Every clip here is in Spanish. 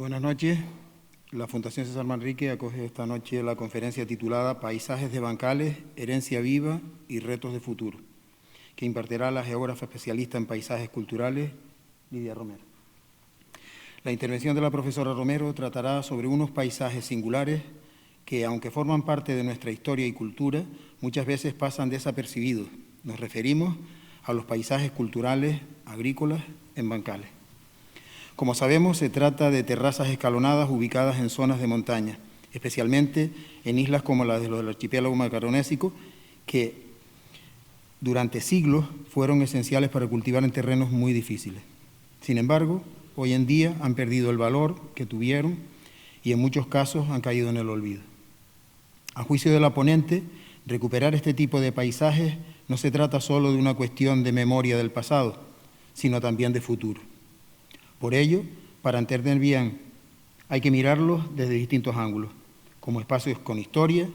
Buenas noches. La Fundación César Manrique acoge esta noche la conferencia titulada Paisajes de Bancales, Herencia Viva y Retos de Futuro, que impartirá la geógrafa especialista en paisajes culturales, Lidia Romero. La intervención de la profesora Romero tratará sobre unos paisajes singulares que, aunque forman parte de nuestra historia y cultura, muchas veces pasan desapercibidos. Nos referimos a los paisajes culturales agrícolas en bancales. Como sabemos, se trata de terrazas escalonadas ubicadas en zonas de montaña, especialmente en islas como las del archipiélago macaronésico, que durante siglos fueron esenciales para cultivar en terrenos muy difíciles. Sin embargo, hoy en día han perdido el valor que tuvieron y en muchos casos han caído en el olvido. A juicio de la ponente, recuperar este tipo de paisajes no se trata solo de una cuestión de memoria del pasado, sino también de futuro. Por ello, para entender bien, hay que mirarlos desde distintos ángulos, como espacios con historia,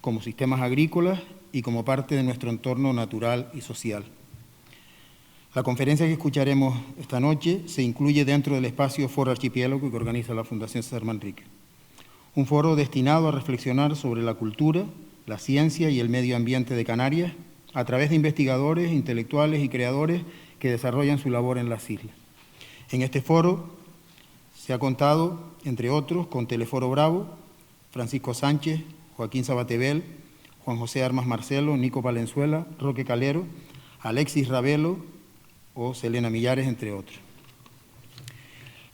como sistemas agrícolas y como parte de nuestro entorno natural y social. La conferencia que escucharemos esta noche se incluye dentro del espacio Foro Archipiélago que organiza la Fundación César Manrique. Un foro destinado a reflexionar sobre la cultura, la ciencia y el medio ambiente de Canarias a través de investigadores, intelectuales y creadores que desarrollan su labor en las islas. En este foro se ha contado, entre otros, con Teleforo Bravo, Francisco Sánchez, Joaquín Sabatebel, Juan José Armas Marcelo, Nico Valenzuela, Roque Calero, Alexis Ravelo o Selena Millares, entre otros.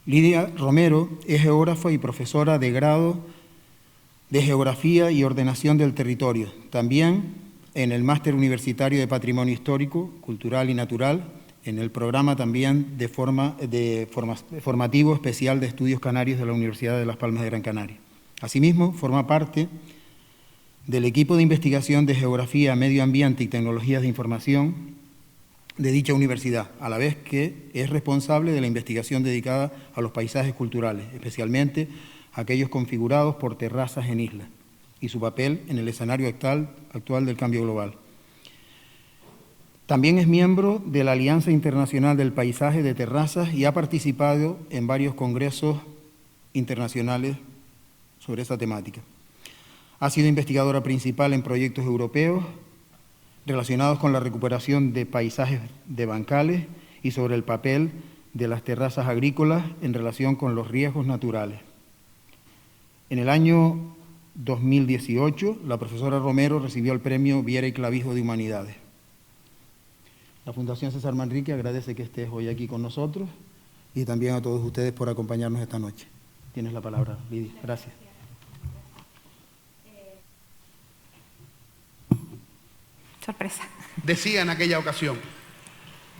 Lidia Romero es geógrafa y profesora de grado de Geografía y Ordenación del Territorio, también en el Máster Universitario de Patrimonio Histórico, Cultural y Natural, en el programa también formativo especial de Estudios Canarios de la Universidad de Las Palmas de Gran Canaria. Asimismo, forma parte del equipo de investigación de Geografía, Medio Ambiente y Tecnologías de Información de dicha universidad, a la vez que es responsable de la investigación dedicada a los paisajes culturales, especialmente aquellos configurados por terrazas en islas, y su papel en el escenario actual del cambio global. También es miembro de la Alianza Internacional del Paisaje de Terrazas y ha participado en varios congresos internacionales sobre esta temática. Ha sido investigadora principal en proyectos europeos relacionados con la recuperación de paisajes de bancales y sobre el papel de las terrazas agrícolas en relación con los riesgos naturales. En el año 2018, la profesora Romero recibió el premio Viera y Clavijo de Humanidades. La Fundación César Manrique agradece que estés hoy aquí con nosotros y también a todos ustedes por acompañarnos esta noche. Tienes la palabra, Lidia. Gracias. Sorpresa. Decía en aquella ocasión,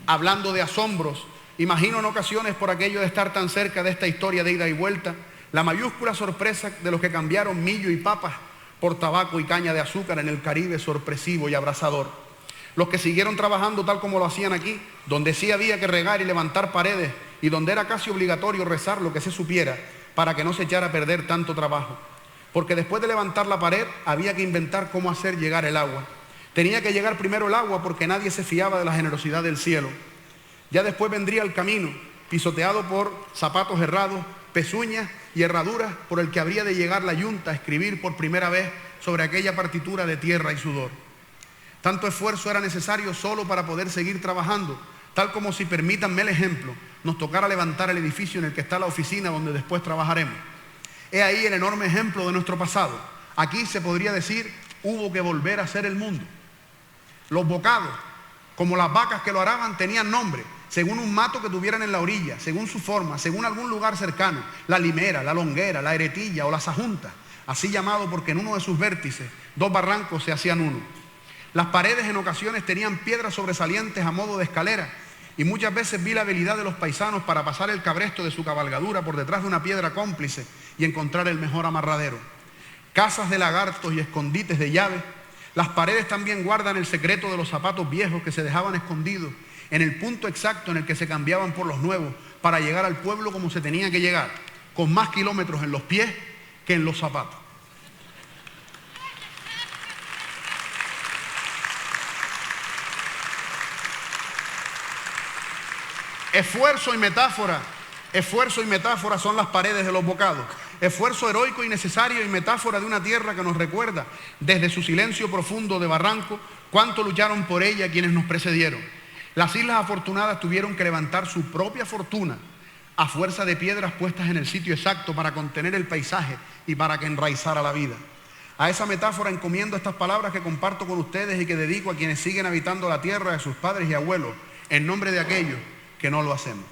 hablando de asombros, imagino en ocasiones por aquello de estar tan cerca de esta historia de ida y vuelta, la mayúscula sorpresa de los que cambiaron millo y papas por tabaco y caña de azúcar en el Caribe sorpresivo y abrasador. Los que siguieron trabajando tal como lo hacían aquí, donde sí había que regar y levantar paredes y donde era casi obligatorio rezar lo que se supiera para que no se echara a perder tanto trabajo. Porque después de levantar la pared había que inventar cómo hacer llegar el agua. Tenía que llegar primero el agua porque nadie se fiaba de la generosidad del cielo. Ya después vendría el camino, pisoteado por zapatos errados, pezuñas y herraduras por el que habría de llegar la yunta a escribir por primera vez sobre aquella partitura de tierra y sudor. Tanto esfuerzo era necesario solo para poder seguir trabajando, tal como si, permítanme el ejemplo, nos tocara levantar el edificio en el que está la oficina donde después trabajaremos. He ahí el enorme ejemplo de nuestro pasado. Aquí se podría decir, hubo que volver a ser el mundo. Los bocados, como las vacas que lo araban, tenían nombre, según un mato que tuvieran en la orilla, según su forma, según algún lugar cercano, la limera, la longuera, la eretilla o la sajunta, así llamado porque en uno de sus vértices, dos barrancos se hacían uno. Las paredes en ocasiones tenían piedras sobresalientes a modo de escalera y muchas veces vi la habilidad de los paisanos para pasar el cabresto de su cabalgadura por detrás de una piedra cómplice y encontrar el mejor amarradero. Casas de lagartos y escondites de llaves. Las paredes también guardan el secreto de los zapatos viejos que se dejaban escondidos en el punto exacto en el que se cambiaban por los nuevos para llegar al pueblo como se tenía que llegar, con más kilómetros en los pies que en los zapatos. Esfuerzo y metáfora Esfuerzo y metáfora son las paredes de los bocados. Esfuerzo heroico y necesario y metáfora de una tierra que nos recuerda, desde su silencio profundo de barranco, cuánto lucharon por ella quienes nos precedieron. Las islas afortunadas tuvieron que levantar su propia fortuna a fuerza de piedras puestas en el sitio exacto para contener el paisaje y para que enraizara la vida. A esa metáfora encomiendo estas palabras que comparto con ustedes y que dedico a quienes siguen habitando la tierra de sus padres y abuelos, en nombre de aquellos que no lo hacemos.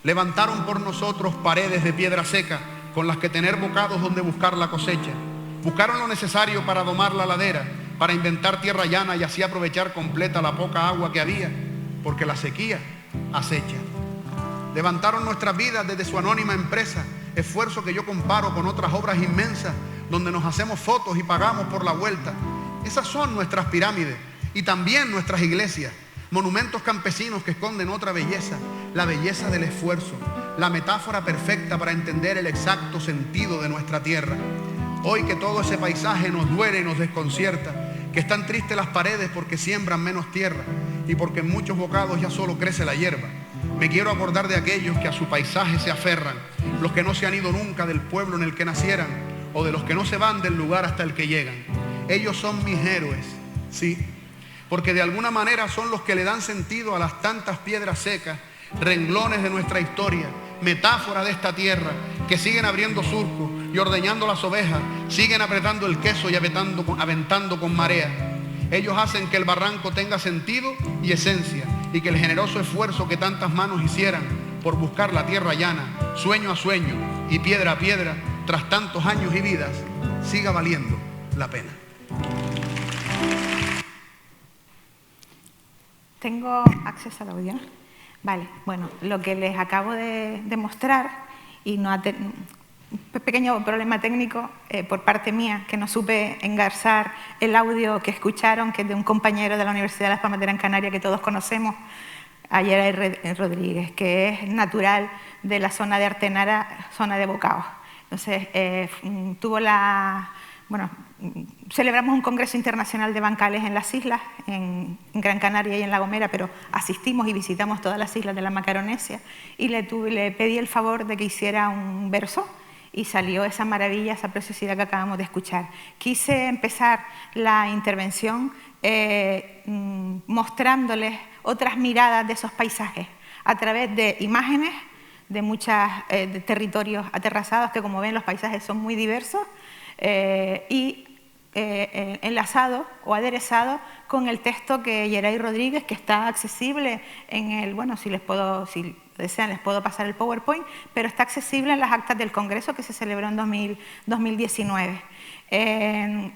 Levantaron por nosotros paredes de piedra seca con las que tener bocados donde buscar la cosecha. Buscaron lo necesario para domar la ladera, para inventar tierra llana y así aprovechar completa la poca agua que había, porque la sequía acecha. Levantaron nuestras vidas desde su anónima empresa, esfuerzo que yo comparo con otras obras inmensas donde nos hacemos fotos y pagamos por la vuelta. Esas son nuestras pirámides y también nuestras iglesias, monumentos campesinos que esconden otra belleza, la belleza del esfuerzo, la metáfora perfecta para entender el exacto sentido de nuestra tierra. Hoy que todo ese paisaje nos duele y nos desconcierta, que están tristes las paredes porque siembran menos tierra y porque en muchos bocados ya solo crece la hierba, me quiero acordar de aquellos que a su paisaje se aferran, los que no se han ido nunca del pueblo en el que nacieran o de los que no se van del lugar hasta el que llegan. Ellos son mis héroes, sí, porque de alguna manera son los que le dan sentido a las tantas piedras secas, renglones de nuestra historia, metáfora de esta tierra, que siguen abriendo surcos y ordeñando las ovejas, siguen apretando el queso y aventando con marea. Ellos hacen que el barranco tenga sentido y esencia, y que el generoso esfuerzo que tantas manos hicieran por buscar la tierra llana, sueño a sueño y piedra a piedra, tras tantos años y vidas, siga valiendo la pena. ¿Tengo acceso al audio? Vale, bueno, lo que les acabo de mostrar, y no un pequeño problema técnico por parte mía, que no supe engarzar el audio que escucharon, que es de un compañero de la Universidad de Las Palmas de Gran Canaria que todos conocemos, Yeray Rodríguez, que es natural de la zona de Artenara, zona de Bocados. Entonces, celebramos un congreso internacional de bancales en las islas, en Gran Canaria y en La Gomera, pero asistimos y visitamos todas las islas de la Macaronesia y le pedí el favor de que hiciera un verso y salió esa maravilla, esa preciosidad que acabamos de escuchar. Quise empezar la intervención mostrándoles otras miradas de esos paisajes a través de imágenes de muchos territorios aterrazados, que como ven los paisajes son muy diversos, y enlazado o aderezado con el texto que Yeray Rodríguez, que está accesible en el, bueno, si desean les puedo pasar el PowerPoint, pero está accesible en las actas del Congreso que se celebró en 2019.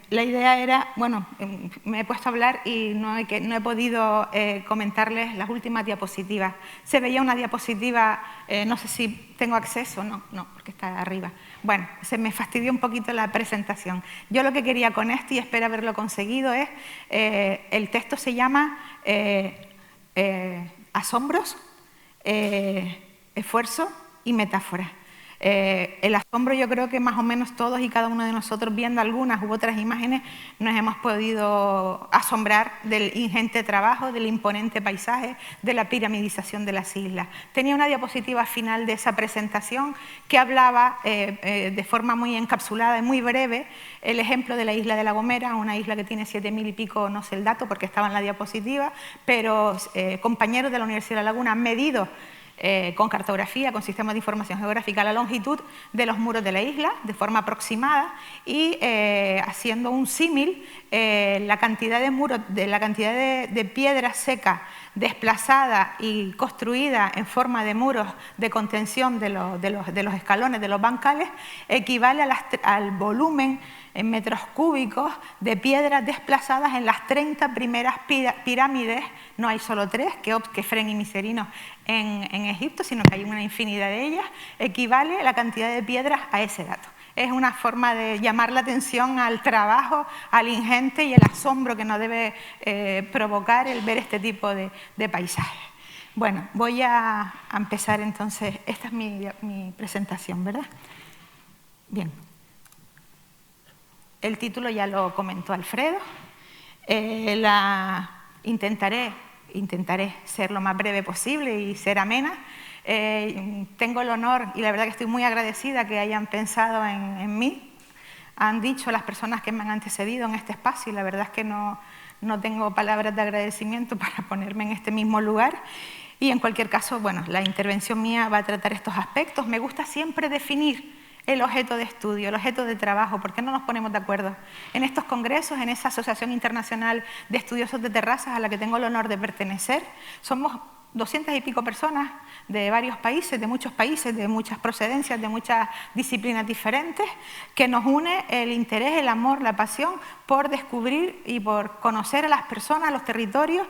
La idea era, bueno, me he puesto a hablar y no he podido comentarles las últimas diapositivas. Se veía una diapositiva, no sé si tengo acceso, no, porque está arriba. Bueno, se me fastidió un poquito la presentación. Yo lo que quería con esto, y espero haberlo conseguido, es, el texto se llama Asombros, esfuerzo y metáfora. El asombro, yo creo que más o menos todos y cada uno de nosotros, viendo algunas u otras imágenes, nos hemos podido asombrar del ingente trabajo, del imponente paisaje, de la piramidización de las islas. Tenía una diapositiva final de esa presentación que hablaba de forma muy encapsulada y muy breve el ejemplo de la isla de La Gomera, una isla que tiene 7.000 y pico, no sé el dato porque estaba en la diapositiva, pero compañeros de la Universidad de La Laguna han medido con cartografía, con sistemas de información geográfica, la longitud de los muros de la isla de forma aproximada y haciendo un símil, la cantidad de muros, la cantidad de piedra seca desplazada y construida en forma de muros de contención de los escalones, de los bancales, equivale al volumen en metros cúbicos de piedras desplazadas en las 30 primeras pirámides. No hay solo 3, Keops, Kefren y Miserino en Egipto, sino que hay una infinidad de ellas. Equivale la cantidad de piedras a ese dato. Es una forma de llamar la atención al trabajo, al ingente y el asombro que nos debe provocar el ver este tipo de paisajes. Bueno, voy a empezar entonces. Esta es mi presentación, ¿verdad? Bien. El título ya lo comentó Alfredo. Intentaré intentaré ser lo más breve posible y ser amena. Tengo el honor y la verdad que estoy muy agradecida que hayan pensado en mí. Han dicho las personas que me han antecedido en este espacio y la verdad es que no tengo palabras de agradecimiento para ponerme en este mismo lugar. Y en cualquier caso, bueno, la intervención mía va a tratar estos aspectos. Me gusta siempre definir el objeto de estudio, el objeto de trabajo. ¿Por qué no nos ponemos de acuerdo? En estos congresos, en esa Asociación Internacional de Estudiosos de Terrazas a la que tengo el honor de pertenecer, somos 200 y pico personas de varios países, de muchas procedencias, de muchas disciplinas diferentes, que nos une el interés, el amor, la pasión por descubrir y por conocer a las personas, los territorios,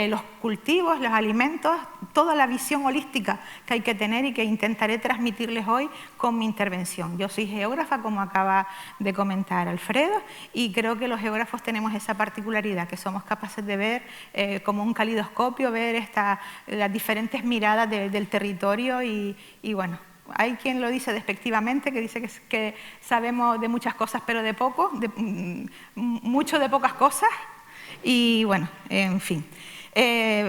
los cultivos, los alimentos, toda la visión holística que hay que tener y que intentaré transmitirles hoy con mi intervención. Yo soy geógrafa, como acaba de comentar Alfredo, y creo que los geógrafos tenemos esa particularidad, que somos capaces de ver como un calidoscopio, ver las diferentes miradas del territorio y bueno, hay quien lo dice despectivamente, que dice que sabemos de muchas cosas pero de poco, mucho de pocas cosas y bueno, en fin.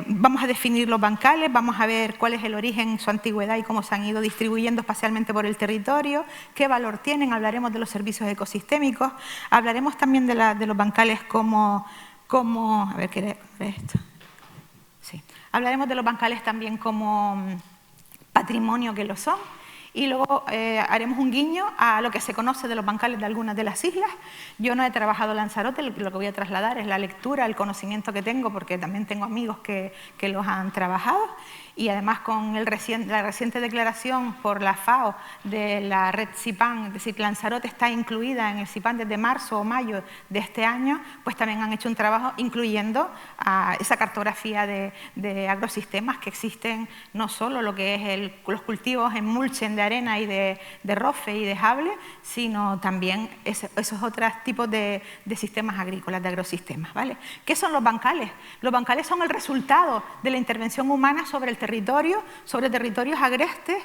Vamos a definir los bancales, vamos a ver cuál es el origen, su antigüedad y cómo se han ido distribuyendo espacialmente por el territorio, qué valor tienen, hablaremos de los servicios ecosistémicos, hablaremos también de los bancales como a ver, ¿qué es esto? Sí. Hablaremos de los bancales también como patrimonio que lo son y luego haremos un guiño a lo que se conoce de los bancales de algunas de las islas. Yo no he trabajado Lanzarote, lo que voy a trasladar es la lectura, el conocimiento que tengo, porque también tengo amigos que los han trabajado y además con la reciente declaración por la FAO de la red CIPAN, es decir, Lanzarote está incluida en el CIPAN desde marzo o mayo de este año, pues también han hecho un trabajo incluyendo esa cartografía de agrosistemas que existen, no solo lo que es los cultivos en mulchen de arena y de rofe y de jable, sino también esos otros tipos de sistemas agrícolas, de agrosistemas, ¿vale? ¿Qué son los bancales? Los bancales son el resultado de la intervención humana sobre el territorio, sobre territorios agrestes,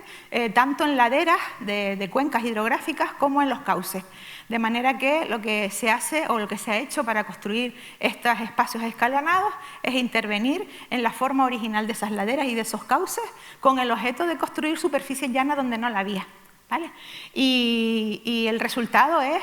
tanto en laderas de cuencas hidrográficas como en los cauces. De manera que lo que se hace o lo que se ha hecho para construir estos espacios escalonados es intervenir en la forma original de esas laderas y de esos cauces con el objeto de construir superficies llanas donde no la había. ¿Vale? Y el resultado es,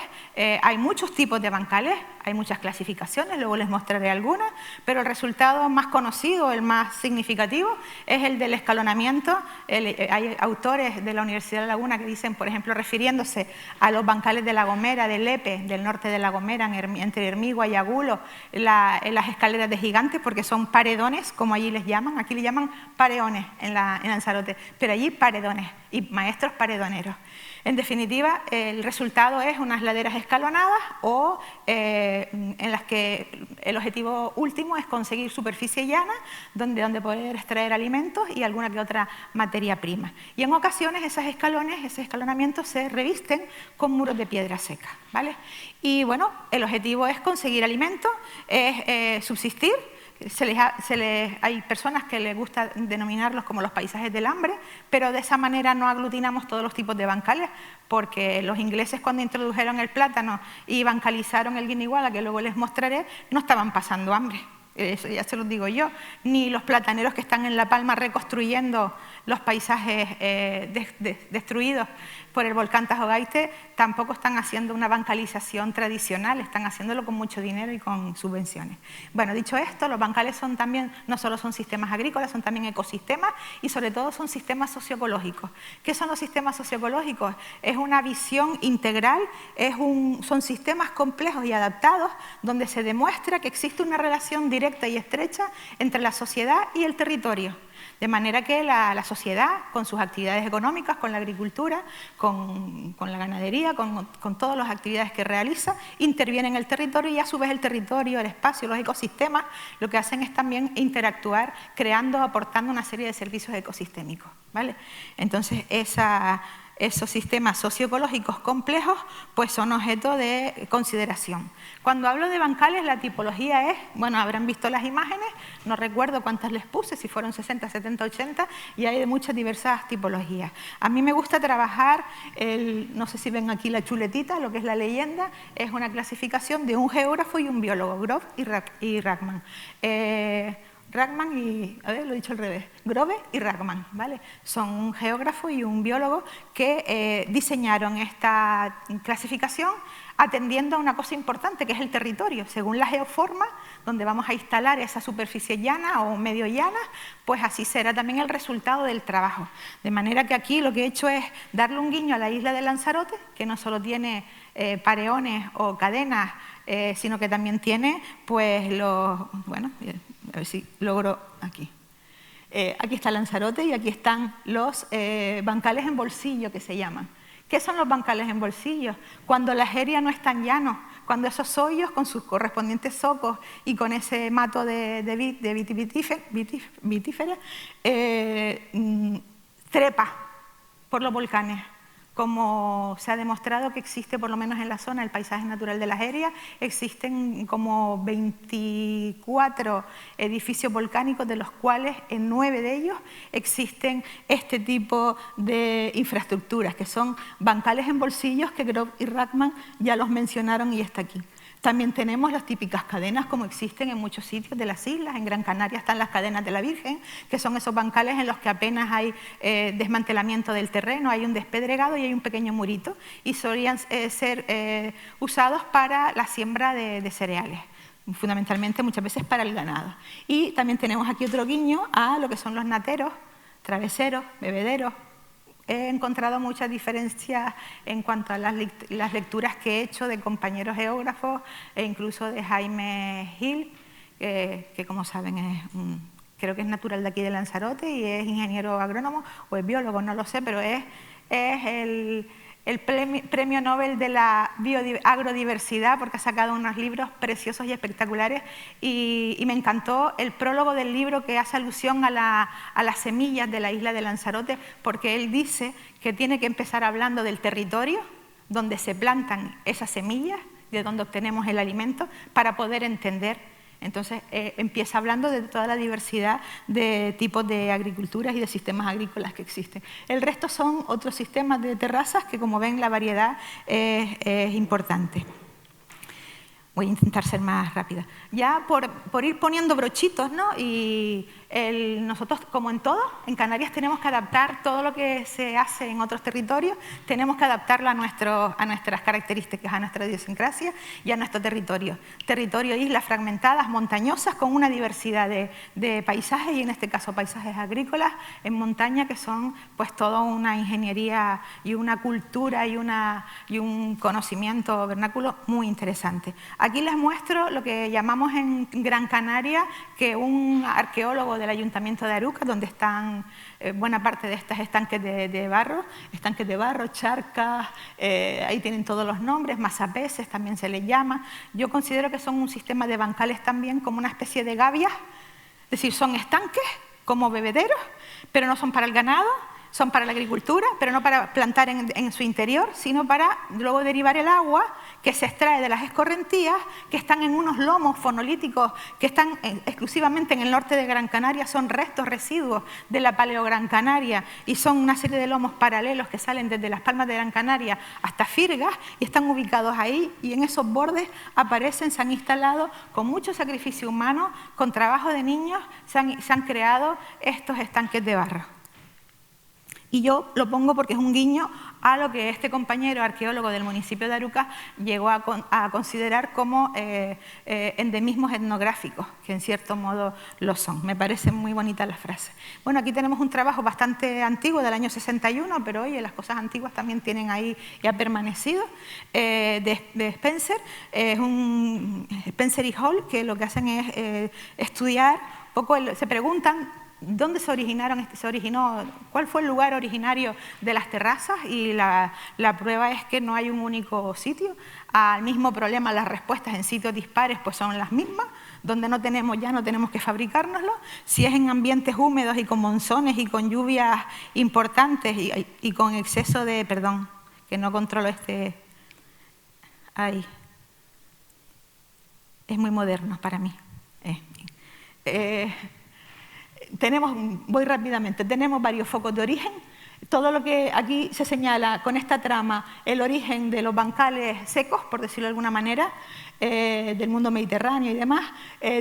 hay muchos tipos de bancales, hay muchas clasificaciones, luego les mostraré algunas, pero el resultado más conocido, el más significativo, es el del escalonamiento. Hay autores de la Universidad de La Laguna que dicen, por ejemplo, refiriéndose a los bancales de La Gomera, de Lepe, del norte de La Gomera, entre Hermigua y Agulo, las escaleras de gigantes, porque son paredones, como allí les llaman, aquí le llaman pareones en Lanzarote, pero allí paredones y maestros paredoneros. En definitiva, el resultado es unas laderas escalonadas o en las que el objetivo último es conseguir superficie llana donde poder extraer alimentos y alguna que otra materia prima. Y en ocasiones esos escalonamientos se revisten con muros de piedra seca, ¿vale? Y bueno, el objetivo es conseguir alimentos, es subsistir. Hay personas que les gusta denominarlos como los paisajes del hambre, pero de esa manera no aglutinamos todos los tipos de bancales, porque los ingleses cuando introdujeron el plátano y bancalizaron el guineguala, que luego les mostraré, no estaban pasando hambre. Eso ya se los digo yo, ni los plataneros que están en La Palma reconstruyendo los paisajes destruidos por el volcán Tajo Gaite tampoco están haciendo una bancalización tradicional, están haciéndolo con mucho dinero y con subvenciones. Bueno, dicho esto, los bancales son también, no solo son sistemas agrícolas, son también ecosistemas y sobre todo son sistemas socioecológicos. ¿Qué son los sistemas socioecológicos? Es una visión integral, son sistemas complejos y adaptados donde se demuestra que existe una relación directa y estrecha entre la sociedad y el territorio. De manera que la sociedad, con sus actividades económicas, con la agricultura, con la ganadería, con todas las actividades que realiza, interviene en el territorio y a su vez el territorio, el espacio, los ecosistemas, lo que hacen es también interactuar, aportando una serie de servicios ecosistémicos, ¿vale? Entonces, esos sistemas socioecológicos complejos pues son objeto de consideración. Cuando hablo de bancales, la tipología es, bueno, habrán visto las imágenes, no recuerdo cuántas les puse, si fueron 60, 70, 80, y hay de muchas diversas tipologías. A mí me gusta trabajar, no sé si ven aquí la chuletita, lo que es la leyenda, es una clasificación de un geógrafo y un biólogo, Grof y Rackman. Rachman y, a ver, lo he dicho al revés, Grove y Rachman, ¿vale? Son un geógrafo y un biólogo que diseñaron esta clasificación atendiendo a una cosa importante, que es el territorio. Según la geoforma, donde vamos a instalar esa superficie llana o medio llana, pues así será también el resultado del trabajo. De manera que aquí lo que he hecho es darle un guiño a la isla de Lanzarote, que no solo tiene pareones o cadenas, sino que también tiene, pues, bueno, a ver si logro aquí. Aquí está Lanzarote y aquí están los bancales en bolsillo, que se llaman. ¿Qué son los bancales en bolsillo? Cuando la Egeria no es tan llano, cuando esos hoyos con sus correspondientes socos y con ese mato de vitífera trepa por los volcanes. Como se ha demostrado que existe, por lo menos en la zona, el paisaje natural de la Egeria, existen como 24 edificios volcánicos, de los cuales en 9 de ellos existen este tipo de infraestructuras, que son bancales en bolsillos, que Grove y Rachman ya los mencionaron y está aquí. También tenemos las típicas cadenas, como existen en muchos sitios de las islas. En Gran Canaria están las cadenas de la Virgen, que son esos bancales en los que apenas hay desmantelamiento del terreno, hay un despedregado y hay un pequeño murito, y solían ser usados para la siembra de cereales, fundamentalmente muchas veces para el ganado. Y también tenemos aquí otro guiño a lo que son los nateros, traveseros, bebederos. He encontrado muchas diferencias en cuanto a las lecturas que he hecho de compañeros geógrafos e incluso de Jaime Gil, que como saben creo que es natural de aquí de Lanzarote y es ingeniero agrónomo o es biólogo, no lo sé, pero es el premio Nobel de la agrodiversidad, porque ha sacado unos libros preciosos y espectaculares, y me encantó el prólogo del libro, que hace alusión a las semillas de la isla de Lanzarote, porque él dice que tiene que empezar hablando del territorio donde se plantan esas semillas, de donde obtenemos el alimento, para poder entender. Entonces empieza hablando de toda la diversidad de tipos de agriculturas y de sistemas agrícolas que existen. El resto son otros sistemas de terrazas que, como ven, la variedad es importante. Voy a intentar ser más rápida. Ya por ir poniendo brochitos, ¿no? Y nosotros, como en todo, en Canarias tenemos que adaptar todo lo que se hace en otros territorios, tenemos que adaptarlo a nuestras características, a nuestra idiosincrasia y a nuestro territorio. Territorio, islas fragmentadas, montañosas, con una diversidad de paisajes, y en este caso paisajes agrícolas en montaña, que son pues toda una ingeniería y una cultura y un conocimiento vernáculo muy interesante. Aquí les muestro lo que llamamos en Gran Canaria, que un arqueólogo del Ayuntamiento de Aruca, donde están buena parte de estos estanques de barro, charcas, ahí tienen todos los nombres, mazapeses también se les llama. Yo considero que son un sistema de bancales también, como una especie de gavias, es decir, son estanques como bebederos, pero no son para el ganado, son para la agricultura, pero no para plantar en su interior, sino para luego derivar el agua que se extrae de las escorrentías, que están en unos lomos fonolíticos que están exclusivamente en el norte de Gran Canaria, son restos, residuos de la Paleogran Canaria, y son una serie de lomos paralelos que salen desde las Palmas de Gran Canaria hasta Firgas y están ubicados ahí, y en esos bordes se han instalado con mucho sacrificio humano, con trabajo de niños, se han creado estos estanques de barro. Y yo lo pongo porque es un guiño a lo que este compañero arqueólogo del municipio de Aruca llegó a considerar como endemismos etnográficos, que en cierto modo lo son. Me parece muy bonita la frase. Bueno, aquí tenemos un trabajo bastante antiguo, del año 61, pero oye, las cosas antiguas también tienen ahí y ha permanecido, de Spencer. Es un Spencer y Hall, que lo que hacen es estudiar, se preguntan ¿dónde se originó? ¿Cuál fue el lugar originario de las terrazas? Y la prueba es que no hay un único sitio. Al mismo problema, las respuestas en sitios dispares pues son las mismas. Donde no tenemos que fabricárnoslo. Si es en ambientes húmedos y con monzones y con lluvias importantes y con exceso de... Perdón, que no controlo Ahí. Es muy moderno para mí. Voy rápidamente, tenemos varios focos de origen. Todo lo que aquí se señala con esta trama, el origen de los bancales secos, por decirlo de alguna manera, del mundo mediterráneo y demás.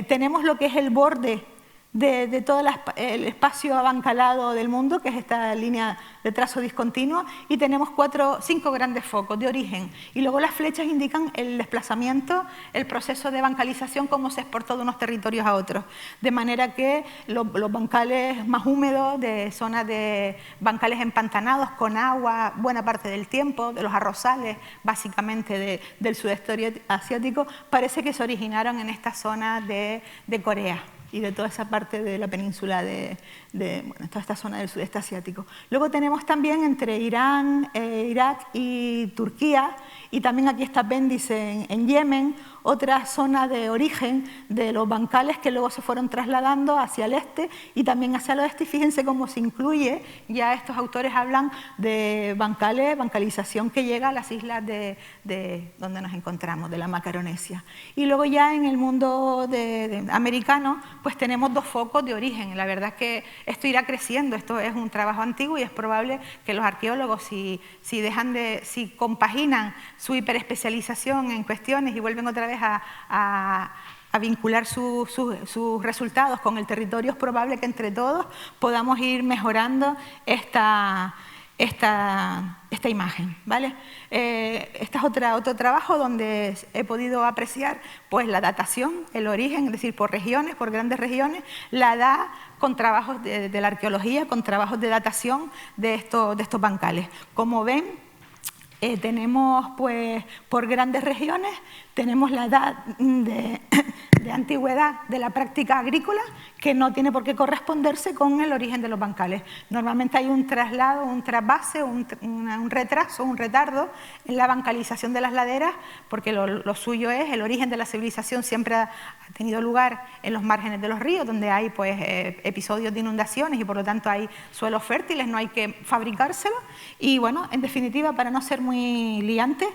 Tenemos lo que es el borde de todo el espacio abancalado del mundo, que es esta línea de trazo discontinuo, y tenemos 5 grandes focos de origen. Y luego las flechas indican el desplazamiento, el proceso de bancalización, cómo se exportó de unos territorios a otros. De manera que los bancales más húmedos, de zonas de bancales empantanados, con agua buena parte del tiempo, de los arrozales, básicamente del sudeste asiático, parece que se originaron en esta zona de Corea y de toda esa parte de la península bueno, toda esta zona del sudeste asiático. Luego tenemos también entre Irán, Irak y Turquía, y también aquí está apéndice en Yemen, otra zona de origen de los bancales que luego se fueron trasladando hacia el este y también hacia el oeste. Y fíjense cómo se incluye, ya estos autores hablan de bancales, bancalización que llega a las islas de donde nos encontramos, de la Macaronesia. Y luego ya en el mundo americano, pues tenemos 2 focos de origen. La verdad es que esto irá creciendo, esto es un trabajo antiguo y es probable que los arqueólogos, si compaginan su hiperespecialización en cuestiones y vuelven otra vez a vincular sus resultados con el territorio, es probable que entre todos podamos ir mejorando esta imagen, ¿vale? Este es otro trabajo donde he podido apreciar pues, la datación, el origen, es decir, por regiones, por grandes regiones, la edad con trabajos de la arqueología, con trabajos de datación de estos bancales. Como ven, tenemos pues, por grandes regiones, tenemos la edad de antigüedad de la práctica agrícola, que no tiene por qué corresponderse con el origen de los bancales. Normalmente hay un traslado, un trasvase, un retraso, un retardo en la bancalización de las laderas, porque lo suyo es, el origen de la civilización siempre ha tenido lugar en los márgenes de los ríos, donde hay pues, episodios de inundaciones y por lo tanto hay suelos fértiles, no hay que fabricárselo. Y bueno, en definitiva, para no ser muy liante,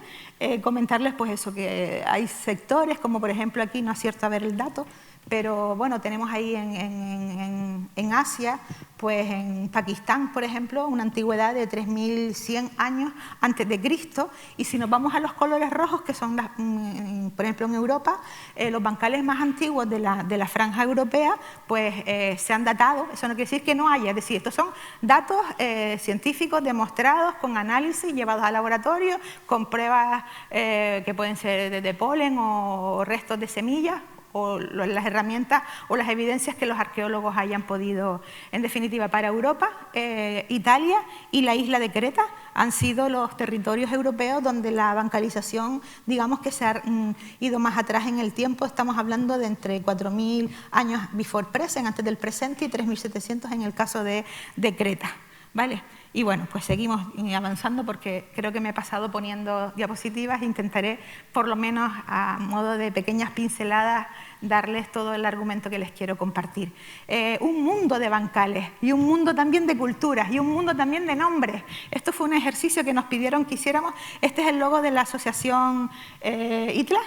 comentarles pues eso, que hay sectores, como por ejemplo aquí, no acierto a ver el dato, pero bueno, tenemos ahí en Asia, pues en Pakistán, por ejemplo, una antigüedad de 3100 años antes de Cristo, y si nos vamos a los colores rojos, que son, por ejemplo, en Europa, los bancales más antiguos de la franja europea, pues se han datado. Eso no quiere decir que no haya, es decir, estos son datos científicos demostrados con análisis llevados al laboratorio, con pruebas que pueden ser de polen o restos de semillas, o las herramientas o las evidencias que los arqueólogos hayan podido. En definitiva, para Europa, Italia y la isla de Creta han sido los territorios europeos donde la bancalización, digamos que se ha ido más atrás en el tiempo. Estamos hablando de entre 4.000 años before present, antes del presente, y 3.700 en el caso de Creta, ¿vale? Y bueno, pues seguimos avanzando porque creo que me he pasado poniendo diapositivas. Intentaré, por lo menos a modo de pequeñas pinceladas, darles todo el argumento que les quiero compartir. Un mundo de bancales y un mundo también de culturas y un mundo también de nombres. Esto fue un ejercicio que nos pidieron que hiciéramos. Este es el logo de la asociación ITLA.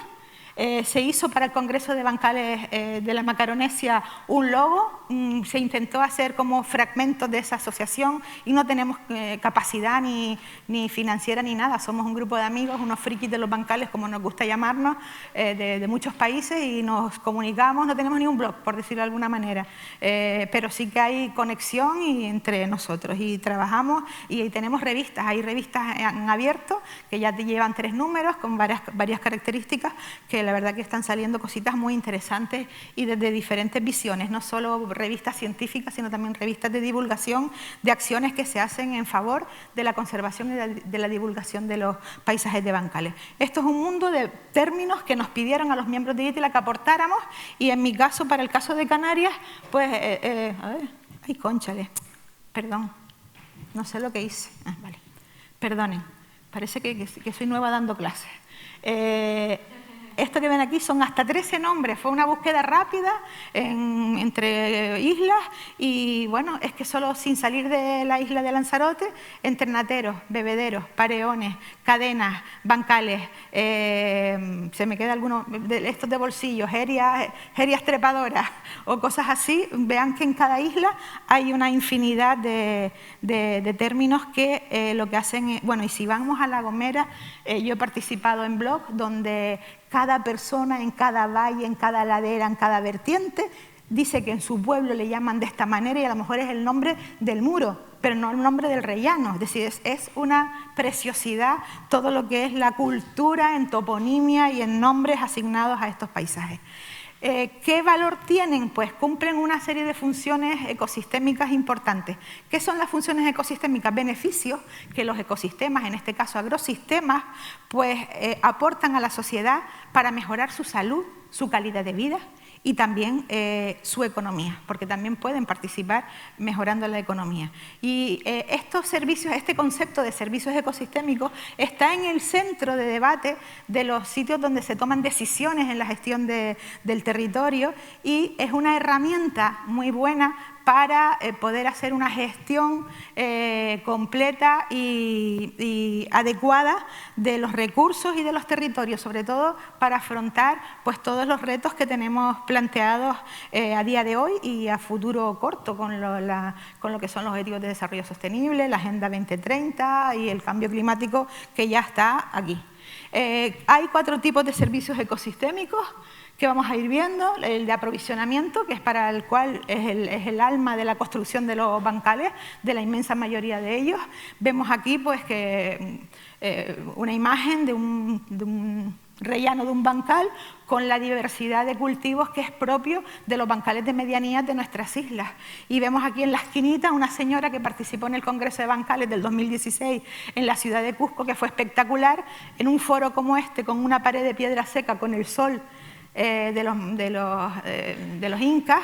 Se hizo para el Congreso de Bancales de la Macaronesia un logo, se intentó hacer como fragmentos de esa asociación y no tenemos capacidad ni financiera ni nada, somos un grupo de amigos, unos frikis de los bancales, como nos gusta llamarnos, de muchos países, y nos comunicamos. No tenemos ni un blog, por decirlo de alguna manera, pero sí que hay conexión entre nosotros y trabajamos, y tenemos revistas, hay revistas en abierto que ya te llevan 3 números con varias características, que la verdad que están saliendo cositas muy interesantes y desde diferentes visiones, no solo revistas científicas, sino también revistas de divulgación de acciones que se hacen en favor de la conservación y de la divulgación de los paisajes de bancales. Esto es un mundo de términos que nos pidieron a los miembros de ITLA que aportáramos, y en mi caso, para el caso de Canarias, pues, a ver, ay, cónchale, perdón, no sé lo que hice, vale, perdonen, parece que soy nueva dando clases. Esto que ven aquí son hasta 13 nombres, fue una búsqueda rápida entre islas, y bueno, es que solo sin salir de la isla de Lanzarote, entre nateros, bebederos, pareones, cadenas, bancales, se me queda alguno, estos de bolsillo, herias trepadoras o cosas así. Vean que en cada isla hay una infinidad de términos que lo que hacen, bueno, y si vamos a La Gomera, yo he participado en blogs donde cada persona en cada valle, en cada ladera, en cada vertiente, dice que en su pueblo le llaman de esta manera y a lo mejor es el nombre del muro, pero no el nombre del rellano. Es decir, es una preciosidad todo lo que es la cultura en toponimia y en nombres asignados a estos paisajes. ¿Qué valor tienen? Pues cumplen una serie de funciones ecosistémicas importantes. ¿Qué son las funciones ecosistémicas? Beneficios que los ecosistemas, en este caso agrosistemas, pues aportan a la sociedad para mejorar su salud, su calidad de vida y también su economía, porque también pueden participar mejorando la economía. Y estos servicios, este concepto de servicios ecosistémicos está en el centro de debate de los sitios donde se toman decisiones en la gestión del territorio y es una herramienta muy buena para poder hacer una gestión completa y adecuada de los recursos y de los territorios, sobre todo para afrontar pues, todos los retos que tenemos planteados a día de hoy y a futuro corto con lo que son los Objetivos de Desarrollo Sostenible, la Agenda 2030 y el cambio climático que ya está aquí. Hay 4 tipos de servicios ecosistémicos que vamos a ir viendo. El de aprovisionamiento, que es para el cual es el alma de la construcción de los bancales, de la inmensa mayoría de ellos. Vemos aquí pues, que, una imagen de un rellano de un bancal con la diversidad de cultivos que es propio de los bancales de medianías de nuestras islas. Y vemos aquí en la esquinita una señora que participó en el Congreso de Bancales del 2016 en la ciudad de Cusco, que fue espectacular, en un foro como este, con una pared de piedra seca, con el sol de los incas,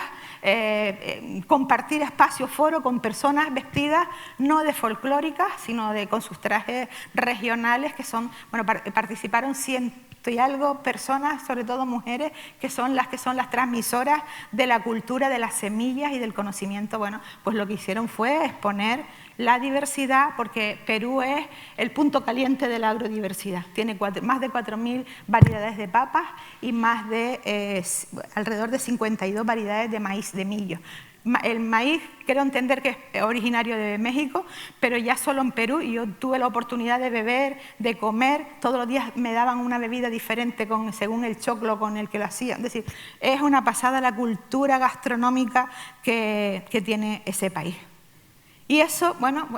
compartir espacio, foro con personas vestidas no de folclóricas, sino con sus trajes regionales, que son, bueno, participaron 100 y algo personas, sobre todo mujeres, que son las transmisoras de la cultura, de las semillas y del conocimiento. Bueno, pues lo que hicieron fue exponer la diversidad, porque Perú es el punto caliente de la agrodiversidad. Tiene más de 4.000 variedades de papas y más de alrededor de 52 variedades de maíz, de millo. El maíz, quiero entender que es originario de México, pero ya solo en Perú, y yo tuve la oportunidad de beber, de comer, todos los días me daban una bebida diferente según el choclo con el que lo hacían. Es decir, es una pasada la cultura gastronómica que tiene ese país. Y eso, bueno,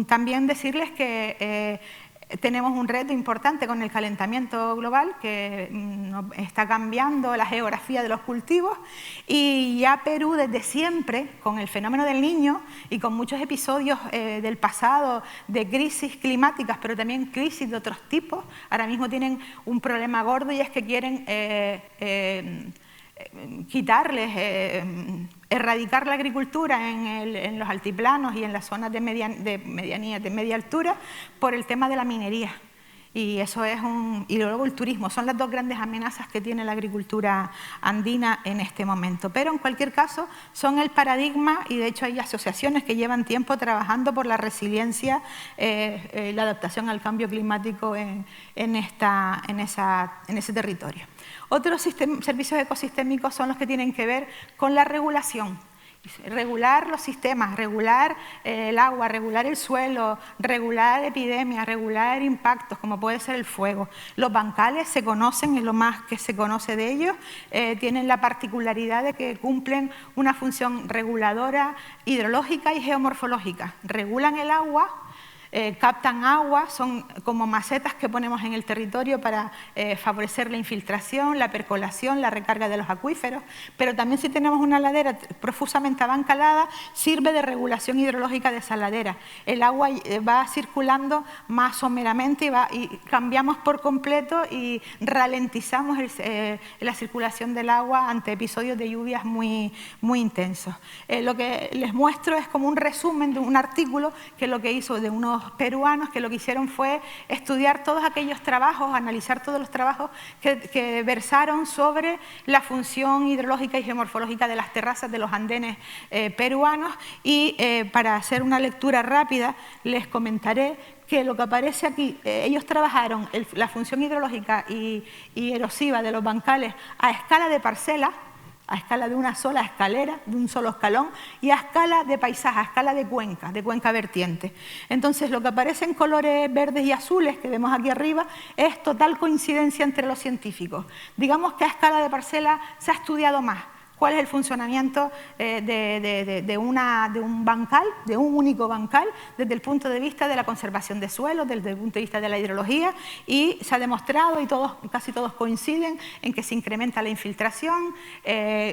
también decirles que tenemos un reto importante con el calentamiento global que está cambiando la geografía de los cultivos y ya Perú desde siempre, con el fenómeno del Niño y con muchos episodios del pasado de crisis climáticas, pero también crisis de otros tipos, ahora mismo tienen un problema gordo y es que quieren erradicar la agricultura en los altiplanos y en las zonas de medianía, de media altura, por el tema de la minería. Y eso es y luego el turismo, son las 2 grandes amenazas que tiene la agricultura andina en este momento. Pero en cualquier caso son el paradigma y de hecho hay asociaciones que llevan tiempo trabajando por la resiliencia, la adaptación al cambio climático en ese territorio. Otros servicios ecosistémicos son los que tienen que ver con la regulación. Regular los sistemas, regular el agua, regular el suelo, regular epidemias, regular impactos, como puede ser el fuego. Los bancales se conocen, es lo más que se conoce de ellos, tienen la particularidad de que cumplen una función reguladora hidrológica y geomorfológica. Regulan el agua, captan agua, son como macetas que ponemos en el territorio para favorecer la infiltración, la percolación, la recarga de los acuíferos, pero también si tenemos una ladera profusamente abancalada, sirve de regulación hidrológica de esa ladera. El agua va circulando más someramente y cambiamos por completo y ralentizamos la circulación del agua ante episodios de lluvias muy, muy intensos. Lo que les muestro es como un resumen de un artículo que lo que hizo de unos peruanos que lo que hicieron fue estudiar todos aquellos trabajos, analizar todos los trabajos que versaron sobre la función hidrológica y geomorfológica de las terrazas de los andenes peruanos y para hacer una lectura rápida les comentaré que lo que aparece aquí, ellos trabajaron la función hidrológica y erosiva de los bancales a escala de parcela, a escala de una sola escalera, de un solo escalón, y a escala de paisaje, a escala de cuenca vertiente. Entonces, lo que aparece en colores verdes y azules, que vemos aquí arriba, es total coincidencia entre los científicos. Digamos que a escala de parcela se ha estudiado más, cuál es el funcionamiento de un bancal, de un único bancal, desde el punto de vista de la conservación de suelos, desde el punto de vista de la hidrología, y se ha demostrado, y casi todos coinciden, en que se incrementa la infiltración.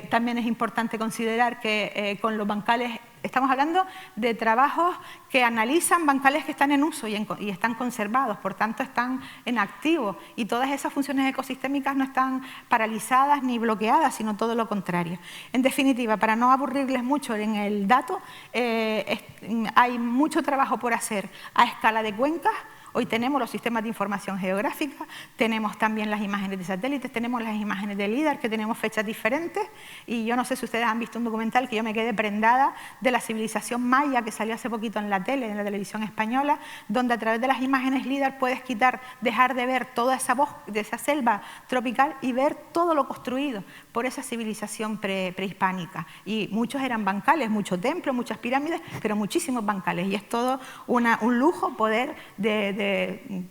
También es importante considerar que con los bancales estamos hablando de trabajos que analizan bancales que están en uso y están conservados, por tanto están en activo, y todas esas funciones ecosistémicas no están paralizadas ni bloqueadas, sino todo lo contrario. En definitiva, para no aburrirles mucho en el dato, hay mucho trabajo por hacer a escala de cuencas. Hoy tenemos los sistemas de información geográfica, tenemos también las imágenes de satélites, tenemos las imágenes de LIDAR, que tenemos fechas diferentes, y yo no sé si ustedes han visto un documental que yo me quedé prendada de la civilización maya, que salió hace poquito en la tele, en la televisión española, donde a través de las imágenes LIDAR puedes dejar de ver toda esa de esa selva tropical y ver todo lo construido por esa civilización prehispánica. Y muchos eran bancales, muchos templos, muchas pirámides, pero muchísimos bancales, y es todo un lujo poder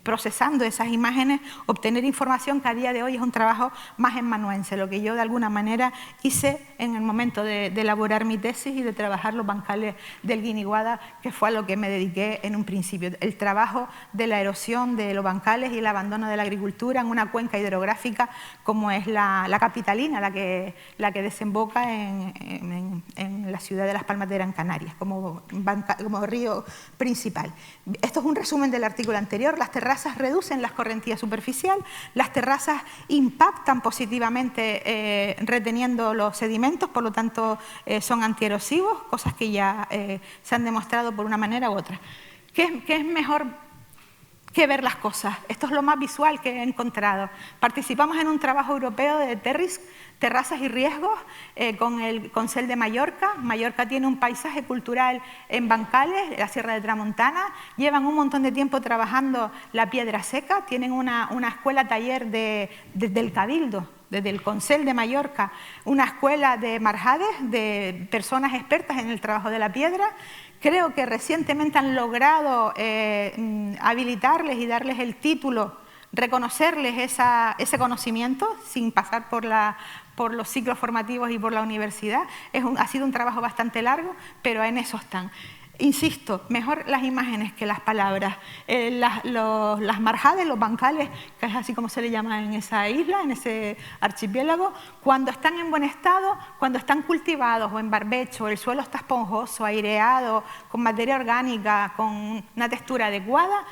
procesando esas imágenes, obtener información que a día de hoy es un trabajo más amanuense, lo que yo de alguna manera hice en el momento de elaborar mi tesis y de trabajar los bancales del Guiniguada, que fue a lo que me dediqué en un principio, el trabajo de la erosión de los bancales y el abandono de la agricultura en una cuenca hidrográfica como es la capitalina, la que desemboca en la ciudad de Las Palmas de Gran Canaria, como río principal. Esto es un resumen del artículo anterior. Las terrazas reducen la escorrentía superficial, las terrazas impactan positivamente reteniendo los sedimentos, por lo tanto son antierosivos, cosas que ya se han demostrado por una manera u otra. ¿Qué es mejor que ver las cosas? Esto es lo más visual que he encontrado. Participamos en un trabajo europeo de TERRISC, terrazas y riesgos, con el Consell de Mallorca. Mallorca tiene un paisaje cultural en bancales, la Sierra de Tramontana. Llevan un montón de tiempo trabajando la piedra seca. Tienen una escuela taller desde el Cabildo, desde el Consell de Mallorca, una escuela de marjades, de personas expertas en el trabajo de la piedra. Creo que recientemente han logrado habilitarles y darles el título, reconocerles ese conocimiento sin pasar por los ciclos formativos y por la universidad. Ha sido un trabajo bastante largo, pero en eso están. Insisto, mejor las imágenes que las palabras. Las marjades, los bancales, que es así como se le llama en esa isla, en ese archipiélago, cuando están en buen estado, cuando están cultivados o en barbecho, el suelo está esponjoso, aireado, con materia orgánica, con una textura adecuada,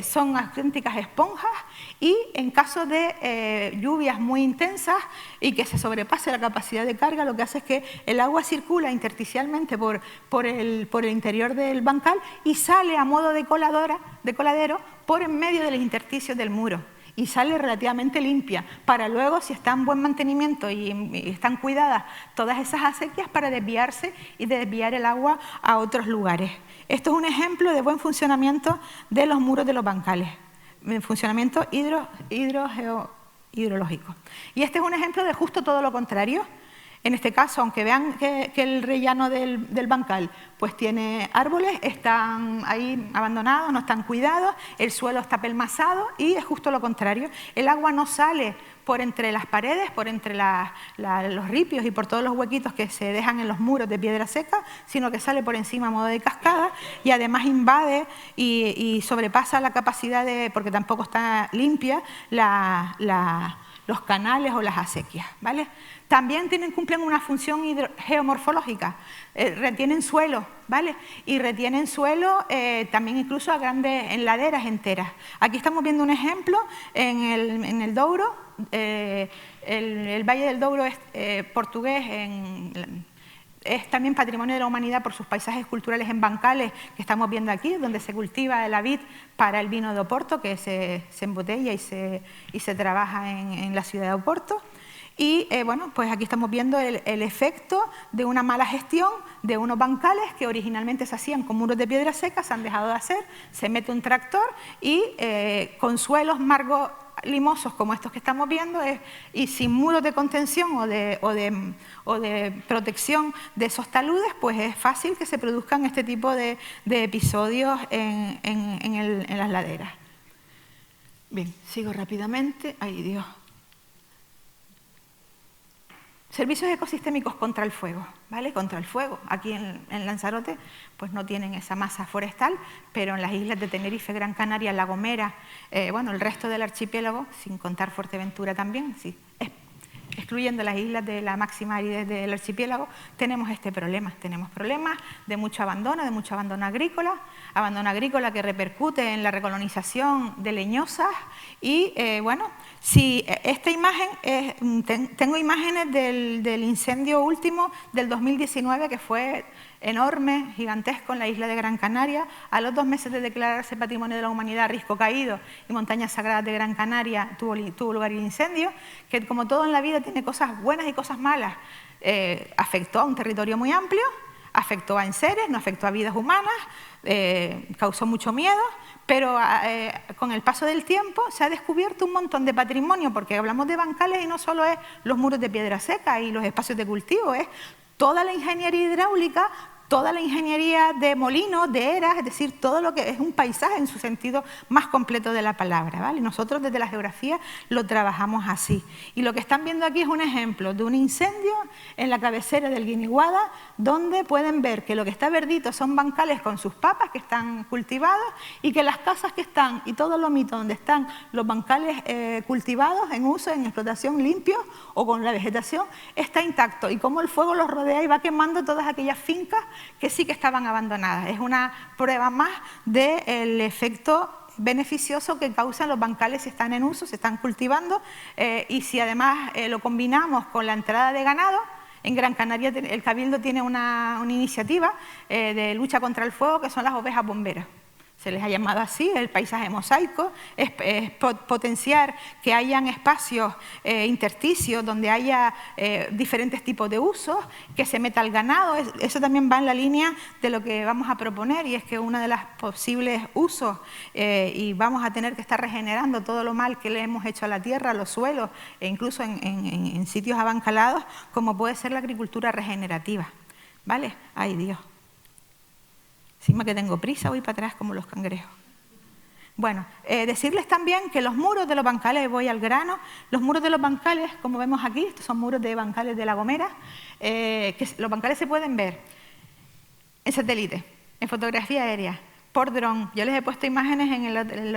son auténticas esponjas, y en caso de lluvias muy intensas y que se sobrepase la capacidad de carga, lo que hace es que el agua circula intersticialmente por el interior del bancal y sale a modo de coladero por en medio de los intersticios del muro, y sale relativamente limpia para luego, si está en buen mantenimiento y están cuidadas todas esas acequias, para desviarse y desviar el agua a otros lugares. Esto es un ejemplo de buen funcionamiento de los muros de los bancales, funcionamiento hidrológico. Y este es un ejemplo de justo todo lo contrario. En este caso, aunque vean que el rellano del bancal pues tiene árboles, están ahí abandonados, no están cuidados, el suelo está pelmazado, y es justo lo contrario. El agua no sale por entre las paredes, por entre los ripios y por todos los huequitos que se dejan en los muros de piedra seca, sino que sale por encima a modo de cascada, y además invade y sobrepasa la capacidad porque tampoco está limpia, los canales o las acequias, ¿vale? También cumplen una función geomorfológica, retienen suelo, ¿vale? Y retienen suelo también incluso en laderas enteras. Aquí estamos viendo un ejemplo en el Douro. El Valle del Douro es portugués, es también patrimonio de la humanidad por sus paisajes culturales en bancales que estamos viendo aquí, donde se cultiva la vid para el vino de Oporto, que se embotella y se trabaja en la ciudad de Oporto. Y bueno, pues aquí estamos viendo el efecto de una mala gestión de unos bancales que originalmente se hacían con muros de piedra seca, se han dejado de hacer, se mete un tractor y con suelos limosos como estos que estamos viendo, y sin muros de contención o de protección de esos taludes, pues es fácil que se produzcan este tipo de episodios en las laderas. Bien, sigo rápidamente. Ay, Dios. Servicios ecosistémicos contra el fuego, ¿vale? Contra el fuego. Aquí en Lanzarote pues no tienen esa masa forestal, pero en las islas de Tenerife, Gran Canaria, La Gomera, bueno, el resto del archipiélago, sin contar Fuerteventura también, sí, excluyendo las islas de la máxima aridez del archipiélago, tenemos este problema. Tenemos problemas de mucho abandono agrícola que repercute en la recolonización de leñosas y, bueno, si esta imagen, tengo imágenes del incendio último del 2019 que fue enorme, gigantesco en la isla de Gran Canaria. A los 2 meses de declararse Patrimonio de la Humanidad, Risco Caído y Montañas Sagradas de Gran Canaria tuvo lugar el incendio, que como todo en la vida tiene cosas buenas y cosas malas. Afectó a un territorio muy amplio, afectó a enseres, no afectó a vidas humanas, causó mucho miedo, pero con el paso del tiempo se ha descubierto un montón de patrimonio, porque hablamos de bancales y no solo es los muros de piedra seca y los espacios de cultivo, es toda la ingeniería hidráulica, toda la ingeniería de molinos, de eras, es decir, todo lo que es un paisaje en su sentido más completo de la palabra, ¿vale? Nosotros desde la geografía lo trabajamos así. Y lo que están viendo aquí es un ejemplo de un incendio en la cabecera del Guiniguada, donde pueden ver que lo que está verdito son bancales con sus papas que están cultivados y que las casas que están y todo lo mito donde están los bancales cultivados en uso, en explotación limpios o con la vegetación, está intacto. Y cómo el fuego los rodea y va quemando todas aquellas fincas que sí que estaban abandonadas. Es una prueba más del efecto beneficioso que causan los bancales si están en uso, se están cultivando, y si además lo combinamos con la entrada de ganado. En Gran Canaria el Cabildo tiene una iniciativa de lucha contra el fuego que son las ovejas bomberas. Se les ha llamado así, el paisaje mosaico, es potenciar que hayan espacios intersticios donde haya diferentes tipos de usos, que se meta el ganado. Eso también va en la línea de lo que vamos a proponer, y es que uno de los posibles usos, y vamos a tener que estar regenerando todo lo mal que le hemos hecho a la tierra, a los suelos, e incluso en sitios abancalados, como puede ser la agricultura regenerativa. ¿Vale? ¡Ay, Dios! Encima que tengo prisa, voy para atrás como los cangrejos. Bueno, decirles también que los muros de los bancales, voy al grano, los muros de los bancales, como vemos aquí, estos son muros de bancales de La Gomera, que los bancales se pueden ver en satélite, en fotografía aérea, por dron. Yo les he puesto imágenes en el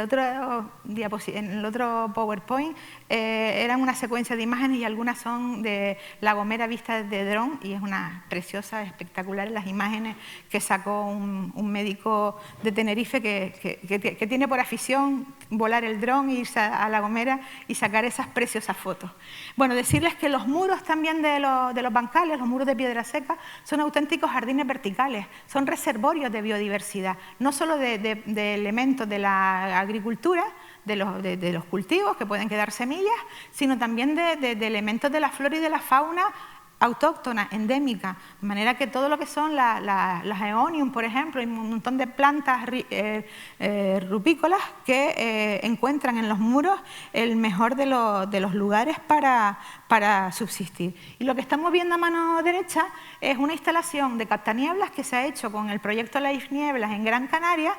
otro PowerPoint, eran una secuencia de imágenes y algunas son de La Gomera vista desde dron, y es una preciosa, espectacular las imágenes que sacó un médico de Tenerife que tiene por afición volar el dron e irse a La Gomera y sacar esas preciosas fotos. Bueno, decirles que los muros también de los bancales, los muros de piedra seca, son auténticos jardines verticales, son reservorios de biodiversidad, no solo de elementos de la agricultura, de los cultivos que pueden quedar semillas, sino también de elementos de la flora y de la fauna autóctona, endémica, de manera que todo lo que son las eonium, por ejemplo, y un montón de plantas rupícolas que encuentran en los muros el mejor de los lugares para subsistir. Y lo que estamos viendo a mano derecha es una instalación de captanieblas que se ha hecho con el proyecto Life Nieblas en Gran Canaria.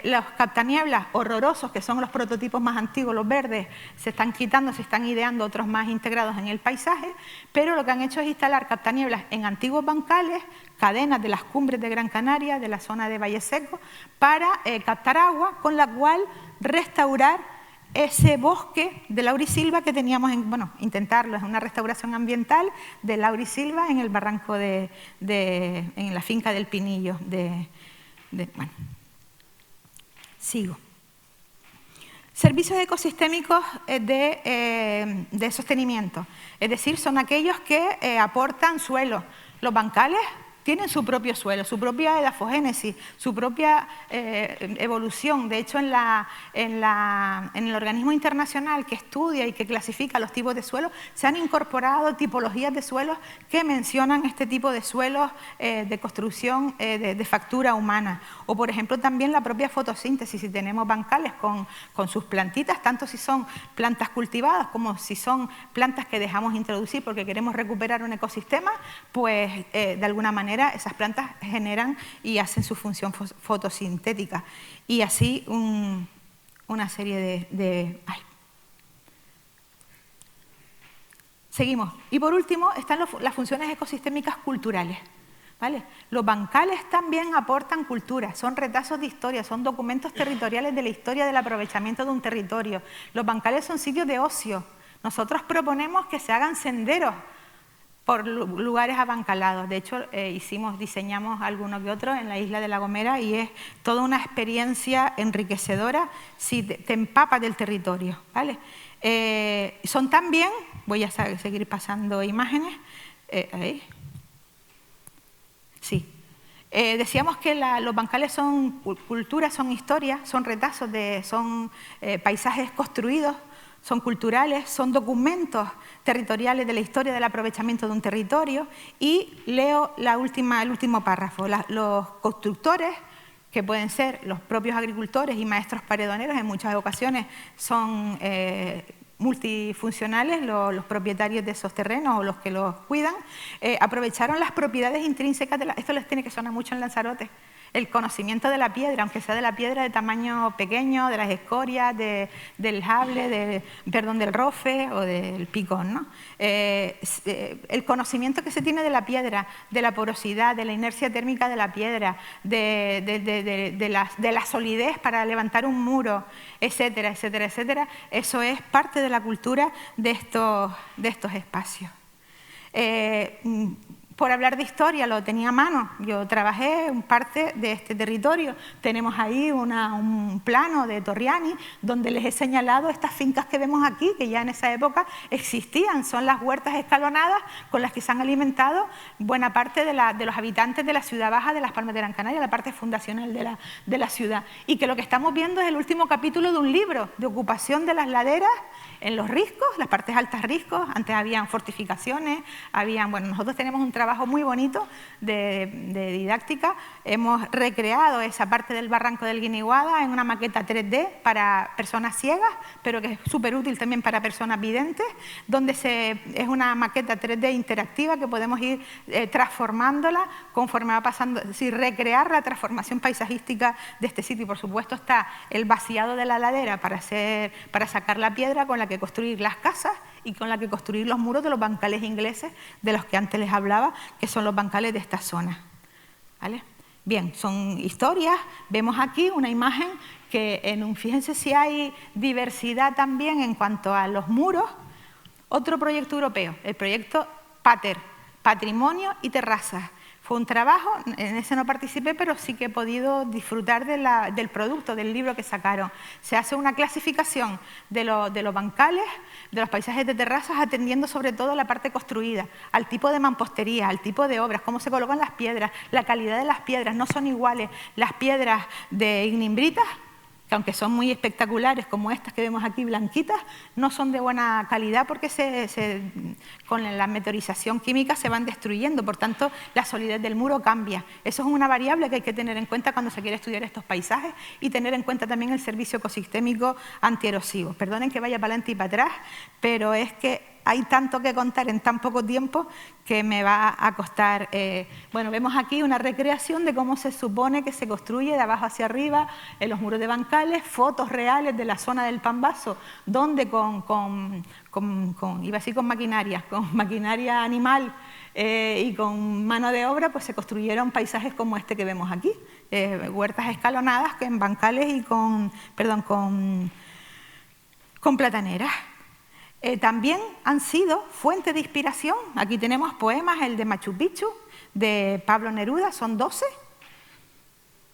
Los captanieblas horrorosos, que son los prototipos más antiguos, los verdes, se están quitando, se están ideando otros más integrados en el paisaje, pero lo que han hecho es instalar captanieblas en antiguos bancales, cadenas de las cumbres de Gran Canaria, de la zona de Valle Seco, para captar agua, con la cual restaurar ese bosque de laurisilva que teníamos, bueno, intentarlo, es una restauración ambiental de laurisilva en el barranco en la finca del Pinillo. Bueno, sigo. Servicios ecosistémicos de sostenimiento, es decir, son aquellos que aportan suelo. Los bancales tienen su propio suelo, su propia edafogénesis, su propia evolución. De hecho, en el organismo internacional que estudia y que clasifica los tipos de suelos, se han incorporado tipologías de suelos que mencionan este tipo de suelos de construcción de factura humana. O, por ejemplo, también la propia fotosíntesis. Si tenemos bancales con sus plantitas, tanto si son plantas cultivadas como si son plantas que dejamos introducir porque queremos recuperar un ecosistema, pues de alguna manera esas plantas generan y hacen su función fotosintética. Y así una serie de Seguimos. Y por último están las funciones ecosistémicas culturales. ¿Vale? Los bancales también aportan cultura, son retazos de historia, son documentos territoriales de la historia del aprovechamiento de un territorio. Los bancales son sitios de ocio. Nosotros proponemos que se hagan senderos por lugares abancalados. De hecho, diseñamos alguno que otro en la isla de La Gomera y es toda una experiencia enriquecedora si te empapas del territorio. ¿Vale? Son también, voy a seguir pasando imágenes, ahí. Sí. Decíamos que los bancales son cultura, son historia, son retazos, son paisajes construidos, son culturales, son documentos territoriales de la historia del aprovechamiento de un territorio. Y leo el último párrafo. Los constructores, que pueden ser los propios agricultores y maestros paredoneros, en muchas ocasiones son multifuncionales, los propietarios de esos terrenos o los que los cuidan, aprovecharon las propiedades intrínsecas esto les tiene que sonar mucho en Lanzarote, el conocimiento de la piedra, aunque sea de la piedra de tamaño pequeño, de las escorias, del sable, del rofe o del picón, ¿no? El conocimiento que se tiene de la piedra, de la porosidad, de la inercia térmica de la piedra, de la solidez para levantar un muro, etcétera, etcétera, etcétera, eso es parte de la cultura de estos espacios. Por hablar de historia, lo tenía a mano. Yo trabajé en parte de este territorio. Tenemos ahí un plano de Torriani donde les he señalado estas fincas que vemos aquí, que ya en esa época existían. Son las huertas escalonadas con las que se han alimentado buena parte de los habitantes de la ciudad baja de Las Palmas de Gran Canaria, la parte fundacional de la ciudad. Y que lo que estamos viendo es el último capítulo de un libro de ocupación de las laderas en los riscos, las partes altas riscos. Antes habían fortificaciones, nosotros tenemos un trabajo muy bonito de didáctica. Hemos recreado esa parte del barranco del Guiniguada en una maqueta 3D para personas ciegas, pero que es súper útil también para personas videntes, donde es una maqueta 3D interactiva que podemos ir transformándola conforme va pasando, es decir, recrear la transformación paisajística de este sitio. Y por supuesto está el vaciado de la ladera para sacar la piedra con la que construir las casas y con la que construir los muros de los bancales ingleses de los que antes les hablaba, que son los bancales de esta zona. ¿Vale? Bien, son historias. Vemos aquí una imagen que, fíjense si hay diversidad también en cuanto a los muros. Otro proyecto europeo, el proyecto PATER, Patrimonio y Terrazas. Fue un trabajo, en ese no participé, pero sí que he podido disfrutar del producto, del libro que sacaron. Se hace una clasificación de los bancales, de los paisajes de terrazas, atendiendo sobre todo a la parte construida, al tipo de mampostería, al tipo de obras, cómo se colocan las piedras, la calidad de las piedras. No son iguales las piedras de ignimbritas, que aunque son muy espectaculares, como estas que vemos aquí blanquitas, no son de buena calidad porque con la meteorización química se van destruyendo, por tanto la solidez del muro cambia. Eso es una variable que hay que tener en cuenta cuando se quiere estudiar estos paisajes y tener en cuenta también el servicio ecosistémico antierosivo. Perdonen que vaya para adelante y para atrás, pero es que hay tanto que contar en tan poco tiempo que me va a costar. Vemos aquí una recreación de cómo se supone que se construye de abajo hacia arriba en los muros de bancales, fotos reales de la zona del Pambazo, donde iba a decir con maquinaria animal y con mano de obra, pues se construyeron paisajes como este que vemos aquí, huertas escalonadas en bancales y con plataneras. También han sido fuente de inspiración. Aquí tenemos poemas, el de Machu Picchu, de Pablo Neruda, son 12.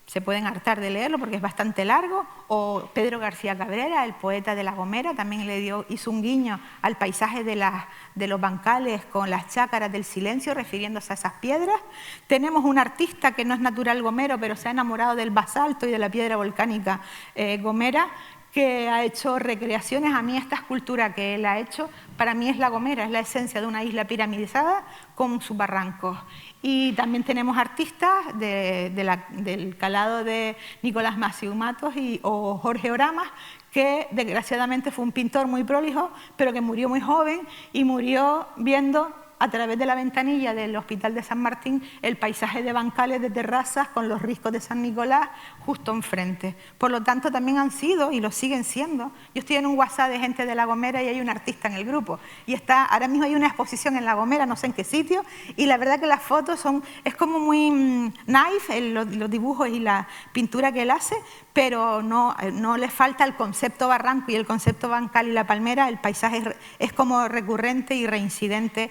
Se pueden hartar de leerlo porque es bastante largo. O Pedro García Cabrera, el poeta de La Gomera, también hizo un guiño al paisaje de los bancales con las chácaras del silencio, refiriéndose a esas piedras. Tenemos un artista que no es natural gomero, pero se ha enamorado del basalto y de la piedra volcánica gomera, que ha hecho recreaciones. A mí esta escultura que él ha hecho, para mí es La Gomera, es la esencia de una isla piramidizada con sus barrancos. Y también tenemos artistas del calado de Nicolás Massieu Matos o Jorge Oramas, que desgraciadamente fue un pintor muy prolijo, pero que murió muy joven y murió viendo a través de la ventanilla del Hospital de San Martín el paisaje de bancales de terrazas con los riscos de San Nicolás justo enfrente. Por lo tanto, también han sido y lo siguen siendo. Yo estoy en un WhatsApp de gente de La Gomera y hay un artista en el grupo. Y ahora mismo hay una exposición en La Gomera, no sé en qué sitio, y la verdad que las fotos es como muy naif, los dibujos y la pintura que él hace, pero no le falta el concepto barranco y el concepto bancal y la palmera. El paisaje es como recurrente y reincidente.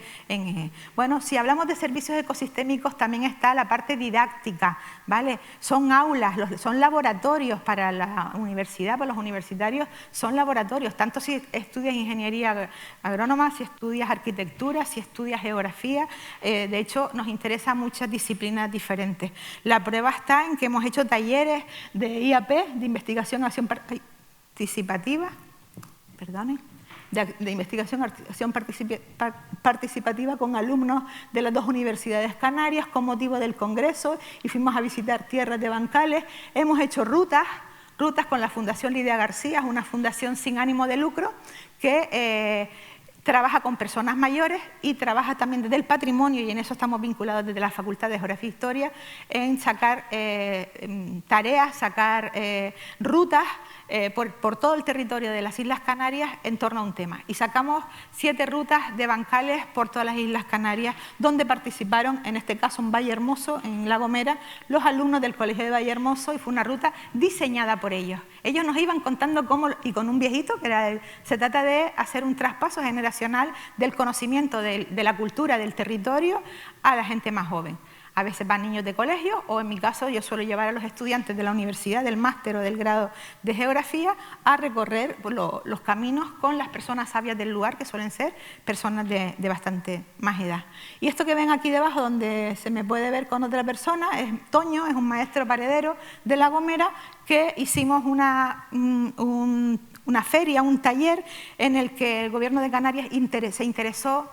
Bueno, si hablamos de servicios ecosistémicos, también está la parte didáctica, ¿vale? Son aulas, son laboratorios para la universidad, para los universitarios son laboratorios, tanto si estudias ingeniería agrónoma, si estudias arquitectura, si estudias geografía. De hecho, nos interesan muchas disciplinas diferentes. La prueba está en que hemos hecho talleres de IAP, de investigación acción participativa, de investigación acción participativa con alumnos de las 2 universidades canarias con motivo del congreso, y fuimos a visitar tierras de bancales. Hemos hecho rutas con la Fundación Lidia García, una fundación sin ánimo de lucro que trabaja con personas mayores y trabaja también desde el patrimonio, y en eso estamos vinculados desde la Facultad de Geografía e Historia, en sacar tareas, sacar rutas por todo el territorio de las Islas Canarias en torno a un tema. Y sacamos 7 rutas de bancales por todas las Islas Canarias, donde participaron, en este caso en Valle Hermoso, en La Gomera, los alumnos del Colegio de Valle Hermoso, y fue una ruta diseñada por ellos. Ellos nos iban contando cómo, y con un viejito, se trata de hacer un traspaso generacional del conocimiento de la cultura del territorio a la gente más joven. A veces van niños de colegio, o en mi caso yo suelo llevar a los estudiantes de la universidad, del máster o del grado de geografía, a recorrer los caminos con las personas sabias del lugar, que suelen ser personas de bastante más edad. Y esto que ven aquí debajo, donde se me puede ver con otra persona, es Toño, es un maestro paredero de La Gomera, que hicimos una feria, un taller en el que el Gobierno de Canarias se interesó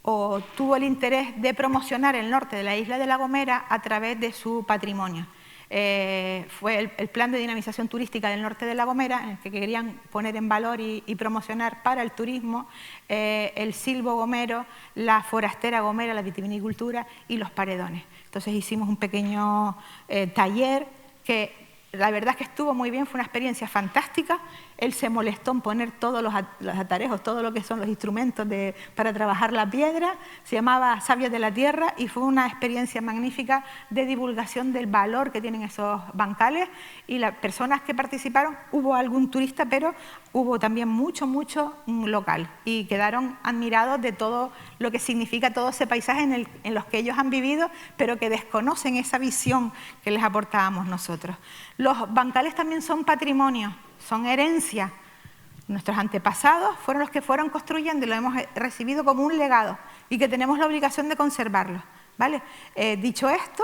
o tuvo el interés de promocionar el norte de la isla de La Gomera a través de su patrimonio. Fue el plan de dinamización turística del norte de La Gomera, en el que querían poner en valor y promocionar para el turismo el silvo gomero, la forastera gomera, la vitivinicultura y los paredones. Entonces hicimos un pequeño taller que la verdad es que estuvo muy bien, fue una experiencia fantástica. Él se molestó en poner todos los atarejos, todo lo que son los instrumentos para trabajar la piedra. Se llamaba Sabios de la Tierra y fue una experiencia magnífica de divulgación del valor que tienen esos bancales. Y las personas que participaron, hubo algún turista, pero hubo también mucho local. Y quedaron admirados de todo lo que significa todo ese paisaje en los que ellos han vivido, pero que desconocen esa visión que les aportábamos nosotros. Los bancales también son patrimonio, son herencia. Nuestros antepasados fueron los que fueron construyendo y lo hemos recibido como un legado y que tenemos la obligación de conservarlo, ¿vale? Dicho esto,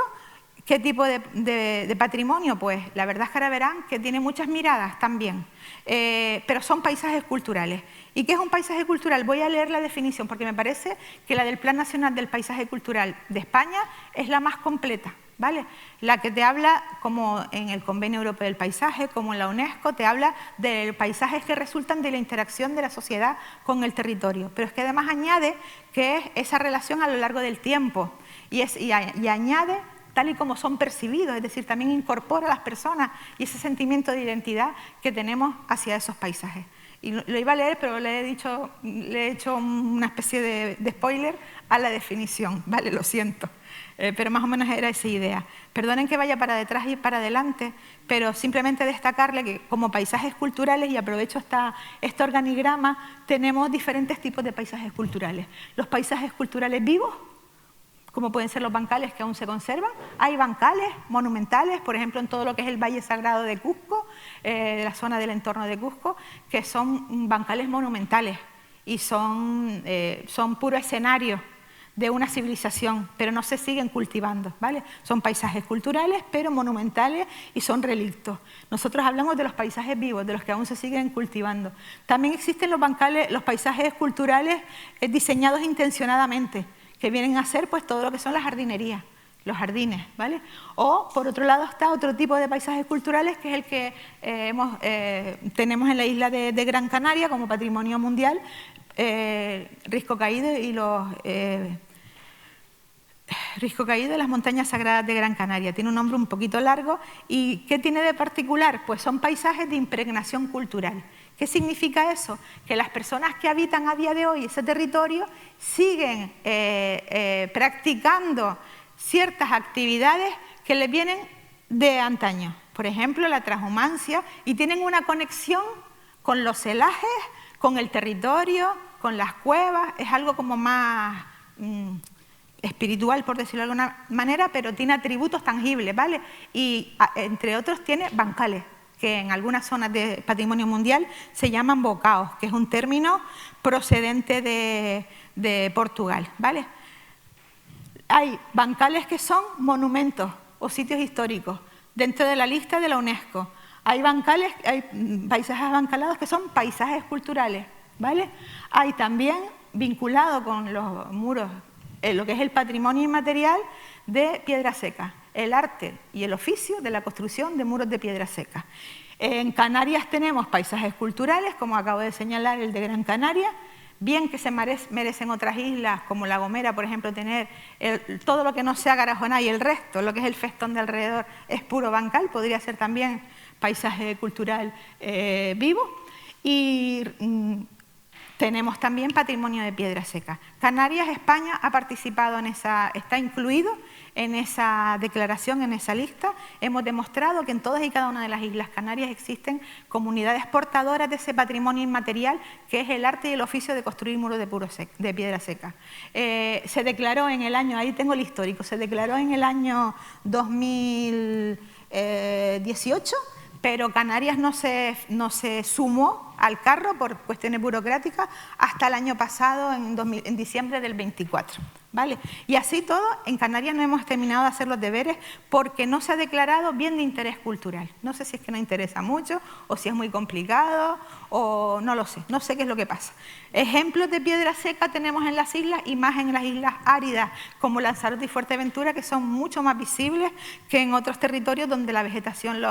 ¿qué tipo de patrimonio? Pues la verdad es que ahora verán que tiene muchas miradas también, pero son paisajes culturales. ¿Y qué es un paisaje cultural? Voy a leer la definición porque me parece que la del Plan Nacional del Paisaje Cultural de España es la más completa, ¿vale? La que te habla, como en el Convenio Europeo del Paisaje, como en la UNESCO, te habla de paisajes que resultan de la interacción de la sociedad con el territorio. Pero es que además añade que es esa relación a lo largo del tiempo y añade tal y como son percibidos, es decir, también incorpora a las personas y ese sentimiento de identidad que tenemos hacia esos paisajes. Y lo iba a leer, pero le he hecho una especie de spoiler a la definición, ¿vale? Lo siento. Pero más o menos era esa idea. Perdonen que vaya para detrás y para adelante, pero simplemente destacarle que como paisajes culturales, y aprovecho este organigrama, tenemos diferentes tipos de paisajes culturales. Los paisajes culturales vivos, como pueden ser los bancales que aún se conservan. Hay bancales monumentales, por ejemplo, en todo lo que es el Valle Sagrado de Cusco, de la zona del entorno de Cusco, que son bancales monumentales y son puro escenario de una civilización, pero no se siguen cultivando, ¿vale? Son paisajes culturales, pero monumentales y son relictos. Nosotros hablamos de los paisajes vivos, de los que aún se siguen cultivando. También existen los paisajes culturales diseñados intencionadamente, que vienen a ser pues todo lo que son las jardinerías, los jardines, ¿vale? O, por otro lado, está otro tipo de paisajes culturales, que es el que tenemos en la isla de Gran Canaria como patrimonio mundial, Risco Caído y Risco Caído de las Montañas Sagradas de Gran Canaria. Tiene un nombre un poquito largo. ¿Y qué tiene de particular? Pues son paisajes de impregnación cultural. ¿Qué significa eso? Que las personas que habitan a día de hoy ese territorio siguen practicando ciertas actividades que les vienen de antaño. Por ejemplo, la transhumancia, y tienen una conexión con los celajes, con el territorio, con las cuevas. Es algo como más espiritual, por decirlo de alguna manera, pero tiene atributos tangibles, ¿vale? Y entre otros tiene bancales, que en algunas zonas de patrimonio mundial se llaman bocaos, que es un término procedente de Portugal, ¿vale? Hay bancales que son monumentos o sitios históricos dentro de la lista de la UNESCO. Hay paisajes bancalados que son paisajes culturales, ¿vale? Hay también, vinculado con los muros, lo que es el patrimonio inmaterial de piedra seca, el arte y el oficio de la construcción de muros de piedra seca. En Canarias tenemos paisajes culturales, como acabo de señalar, el de Gran Canaria, bien que se merecen otras islas, como La Gomera, por ejemplo, tener todo lo que no sea Garajoná y el resto, lo que es el festón de alrededor, es puro bancal, podría ser también paisaje cultural vivo. Y tenemos también patrimonio de piedra seca. Canarias, España, ha participado en está incluido en esa declaración, en esa lista. Hemos demostrado que en todas y cada una de las Islas Canarias existen comunidades portadoras de ese patrimonio inmaterial, que es el arte y el oficio de construir muros de piedra seca. Se declaró en el año, ahí tengo el histórico, se declaró en el año 2018, pero Canarias no se sumó al carro por cuestiones burocráticas hasta el año pasado, en diciembre del 24. ¿Vale? Y así todo, en Canarias no hemos terminado de hacer los deberes porque no se ha declarado bien de interés cultural. No sé si es que no interesa mucho, o si es muy complicado, o no lo sé, no sé qué es lo que pasa. Ejemplos de piedra seca tenemos en las islas, y más en las islas áridas como Lanzarote y Fuerteventura, que son mucho más visibles que en otros territorios donde la vegetación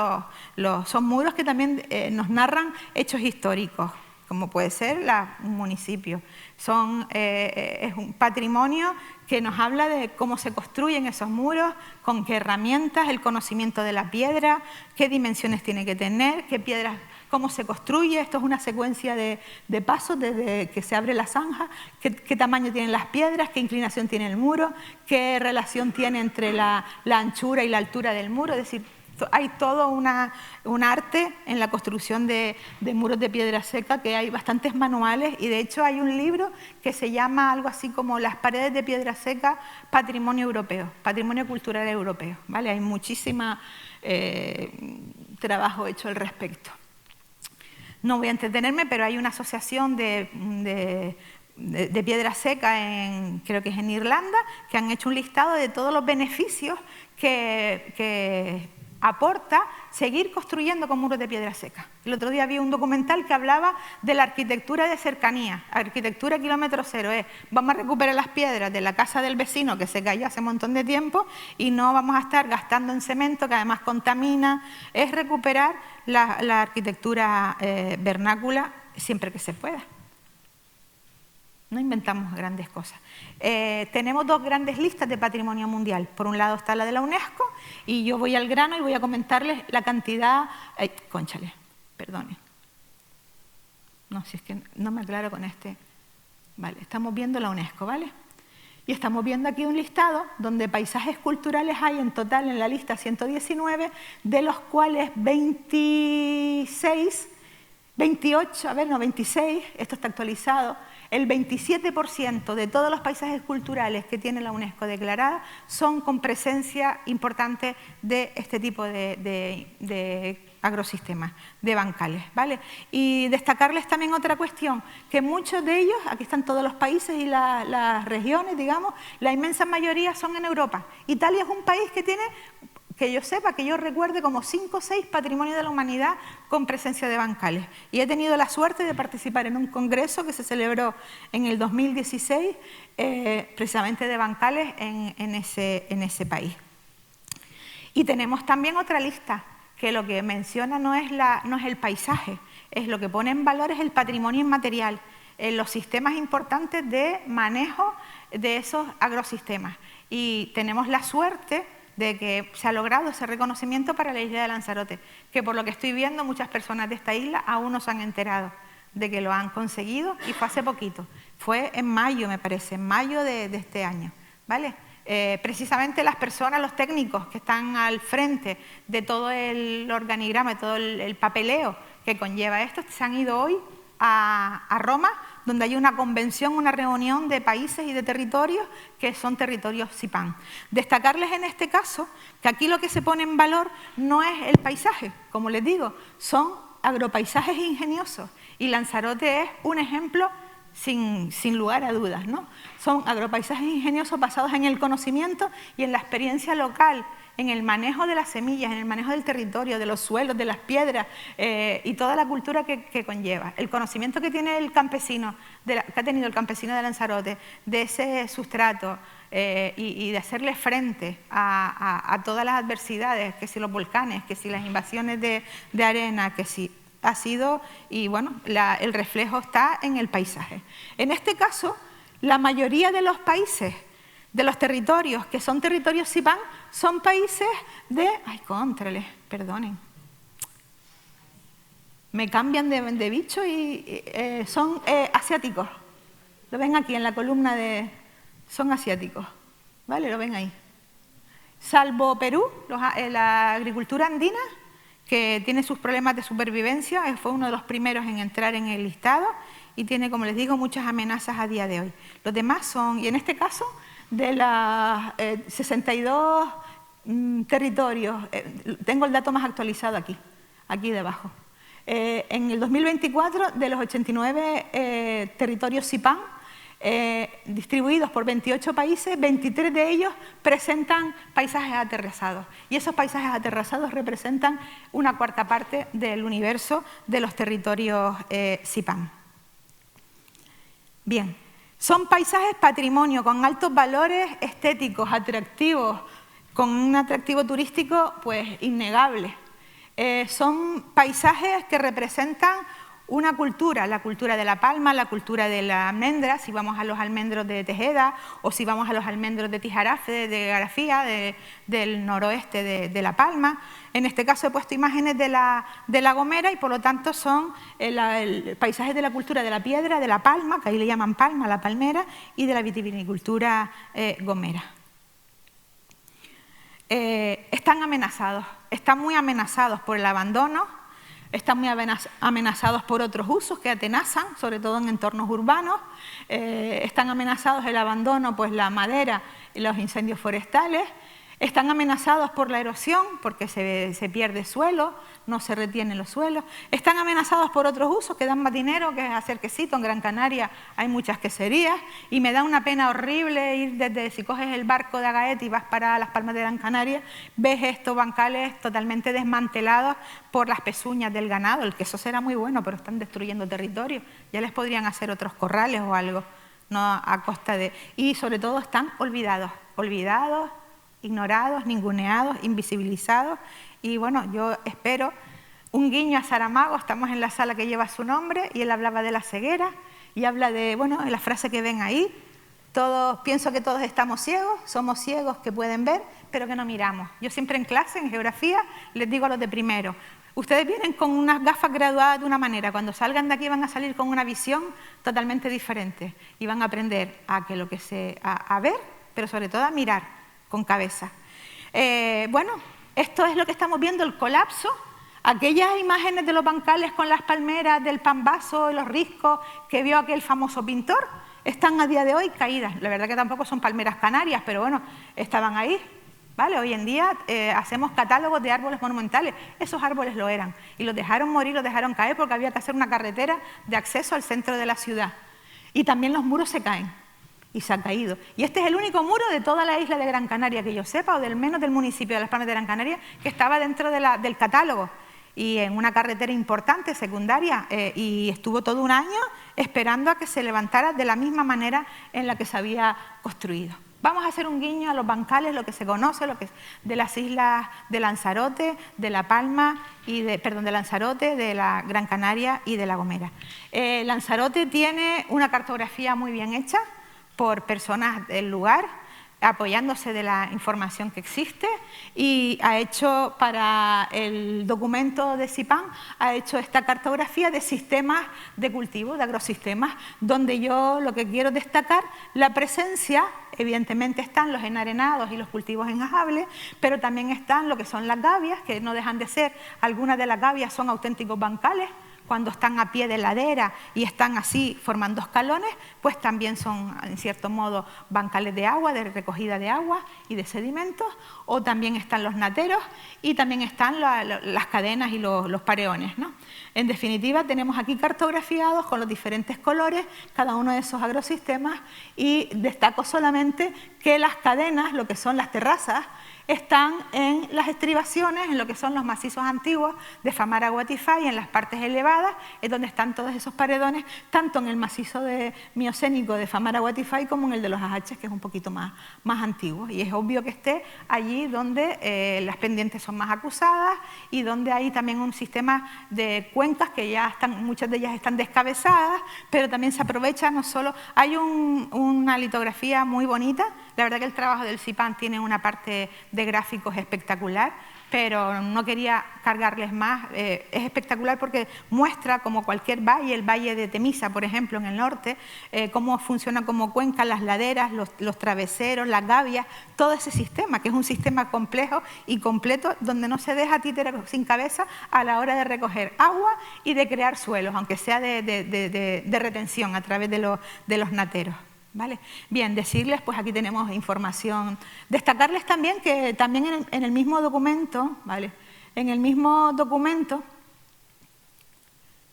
son muros que también nos narran hechos históricos, como puede ser un municipio. Es un patrimonio que nos habla de cómo se construyen esos muros, con qué herramientas, el conocimiento de la piedra, qué dimensiones tiene que tener, qué piedras, cómo se construye. Esto es una secuencia de pasos desde que se abre la zanja, qué tamaño tienen las piedras, qué inclinación tiene el muro, qué relación tiene entre la anchura y la altura del muro. Es decir, hay todo un arte en la construcción de muros de piedra seca, que hay bastantes manuales, y de hecho hay un libro que se llama algo así como Las paredes de piedra seca, patrimonio europeo, patrimonio cultural europeo, ¿vale? Hay muchísimo trabajo hecho al respecto. No voy a entretenerme, pero hay una asociación de piedra seca, creo que es en Irlanda, que han hecho un listado de todos los beneficios que aporta seguir construyendo con muros de piedra seca. El otro día vi un documental que hablaba de la arquitectura de cercanía, arquitectura kilómetro cero. Vamos a recuperar las piedras de la casa del vecino que se cayó hace un montón de tiempo y no vamos a estar gastando en cemento, que además contamina. Es recuperar la arquitectura vernácula siempre que se pueda. No inventamos grandes cosas. Tenemos dos grandes listas de patrimonio mundial. Por un lado está la de la UNESCO, y yo voy al grano y voy a comentarles la cantidad... cónchale, perdone. No, si es que no me aclaro con este. Vale, estamos viendo la UNESCO, ¿vale? Y estamos viendo aquí un listado donde paisajes culturales hay en total en la lista 119, de los cuales 26, esto está actualizado. El 27% de todos los paisajes culturales que tiene la UNESCO declarada son con presencia importante de este tipo de agrosistemas, de bancales, ¿vale? Y destacarles también otra cuestión, que muchos de ellos, aquí están todos los países y las regiones, digamos, la inmensa mayoría son en Europa. Italia es un país que tiene, que yo sepa, que yo recuerde, como 5 o 6 patrimonios de la humanidad con presencia de bancales. Y he tenido la suerte de participar en un congreso que se celebró en el 2016, precisamente de bancales en ese país. Y tenemos también otra lista, que lo que menciona no es el paisaje, es lo que pone en valor es el patrimonio inmaterial. los sistemas importantes de manejo de esos agrosistemas. Y tenemos la suerte de que se ha logrado ese reconocimiento para la isla de Lanzarote, que por lo que estoy viendo muchas personas de esta isla aún no se han enterado de que lo han conseguido, y fue hace poquito, fue en mayo, me parece, en mayo de este año, ¿vale? Precisamente las personas, los técnicos que están al frente de todo el organigrama, de todo el papeleo que conlleva esto, se han ido hoy a Roma, donde hay una convención, una reunión de países y de territorios que son territorios CIPAN. Destacarles en este caso que aquí lo que se pone en valor no es el paisaje, como les digo, son agropaisajes ingeniosos, y Lanzarote es un ejemplo sin lugar a dudas, ¿no? Son agropaisajes ingeniosos basados en el conocimiento y en la experiencia local, en el manejo de las semillas, en el manejo del territorio, de los suelos, de las piedras y toda la cultura que conlleva. El conocimiento que tiene el campesino, que ha tenido el campesino de Lanzarote, de ese sustrato y de hacerle frente a todas las adversidades, que si los volcanes, que si las invasiones de arena, que si ha sido, y bueno, el reflejo está en el paisaje. En este caso, la mayoría de los países, de los territorios que son territorios CIPAN, son países de... ¡Ay, contrale! Perdonen. Me cambian de bicho y son asiáticos. Lo ven aquí en la columna de... Son asiáticos, ¿vale? Lo ven ahí. Salvo Perú, la agricultura andina, que tiene sus problemas de supervivencia, fue uno de los primeros en entrar en el listado y tiene, como les digo, muchas amenazas a día de hoy. Los demás son, y en este caso, de las 62 territorios, tengo el dato más actualizado aquí debajo. En el 2024, de los 89 territorios CIPAN, distribuidos por 28 países, 23 de ellos presentan paisajes aterrazados. Y esos paisajes aterrazados representan una cuarta parte del universo de los territorios CIPAN. Bien, son paisajes patrimonio con altos valores estéticos, atractivos, con un atractivo turístico pues innegable. Son paisajes que representan una cultura, la cultura de la palma, la cultura de la almendra, si vamos a los almendros de Tejeda o si vamos a los almendros de Tijarafe, de Garafía, del noroeste de La Palma. En este caso he puesto imágenes de la Gomera y por lo tanto son paisajes de la cultura de la piedra, de la palma, que ahí le llaman palma, la palmera, y de la vitivinicultura gomera. Están amenazados, están muy amenazados por el abandono, están muy amenazados por otros usos que atenazan, sobre todo en entornos urbanos. Están amenazados el abandono, pues la madera y los incendios forestales. Están amenazados por la erosión, porque se pierde suelo, no se retienen los suelos. Están amenazados por otros usos que dan más dinero, que es hacer quesito. En Gran Canaria hay muchas queserías y me da una pena horrible ir desde, si coges el barco de Agaete y vas para Las Palmas de Gran Canaria, ves estos bancales totalmente desmantelados por las pezuñas del ganado. El queso será muy bueno, pero están destruyendo territorio. Ya les podrían hacer otros corrales o algo, no a costa de... Y sobre todo están olvidados, ignorados, ninguneados, invisibilizados. Y bueno, yo espero un guiño a Saramago. Estamos en la sala que lleva su nombre y él hablaba de la ceguera y habla de, bueno, la frase que ven ahí, pienso que todos estamos ciegos, somos ciegos que pueden ver, pero que no miramos. Yo siempre en clase, en geografía, les digo a los de primero, ustedes vienen con unas gafas graduadas de una manera, cuando salgan de aquí van a salir con una visión totalmente diferente y van a aprender a ver, pero sobre todo a mirar con cabeza. Bueno, esto es lo que estamos viendo, el colapso. Aquellas imágenes de los bancales con las palmeras, del Pambazo y los riscos que vio aquel famoso pintor, están a día de hoy caídas. La verdad que tampoco son palmeras canarias, pero bueno, estaban ahí. ¿Vale? Hoy en día hacemos catálogos de árboles monumentales. Esos árboles lo eran. Y los dejaron morir, los dejaron caer porque había que hacer una carretera de acceso al centro de la ciudad. Y también los muros se caen. Y se ha caído. Y este es el único muro de toda la isla de Gran Canaria que yo sepa, o del menos del municipio de Las Palmas de Gran Canaria, que estaba dentro del catálogo y en una carretera importante, secundaria, y estuvo todo un año esperando a que se levantara de la misma manera en la que se había construido. Vamos a hacer un guiño a los bancales, lo que se conoce, de las islas de Lanzarote, de La Palma, de Lanzarote, de la Gran Canaria y de La Gomera. Lanzarote tiene una cartografía muy bien hecha por personas del lugar, apoyándose de la información que existe, y ha hecho para el documento de CIPAN, ha hecho esta cartografía de sistemas de cultivo, de agrosistemas, donde yo lo que quiero destacar, la presencia, evidentemente están los enarenados y los cultivos enjajables, pero también están lo que son las gavias, que no dejan de ser, algunas de las gavias son auténticos bancales, cuando están a pie de ladera y están así formando escalones, pues también son en cierto modo bancales de agua, de recogida de agua y de sedimentos, o también están los nateros y también están las cadenas y los pareones, ¿no? En definitiva, tenemos aquí cartografiados con los diferentes colores cada uno de esos agrosistemas, y destaco solamente que las cadenas, lo que son las terrazas, están en las estribaciones, en lo que son los macizos antiguos de Famara Guatify, en las partes elevadas, es donde están todos esos paredones, tanto en el macizo miocénico de Famara Guatify como en el de los ajaches, que es un poquito más antiguo. Y es obvio que esté allí donde las pendientes son más acusadas y donde hay también un sistema de cuencas que ya están, muchas de ellas están descabezadas, pero también se aprovecha no solo... Hay una litografía muy bonita, la verdad que el trabajo del CIPAN tiene una parte de gráficos espectacular, pero no quería cargarles más. Es espectacular porque muestra como cualquier valle, el valle de Temisa, por ejemplo, en el norte, cómo funciona como cuenca, las laderas, los traveseros, las gavias, todo ese sistema, que es un sistema complejo y completo, donde no se deja títere sin cabeza a la hora de recoger agua y de crear suelos, aunque sea de retención a través de los nateros. ¿Vale? Bien, decirles, pues aquí tenemos información. Destacarles también que también en el mismo documento, ¿vale? En el mismo documento,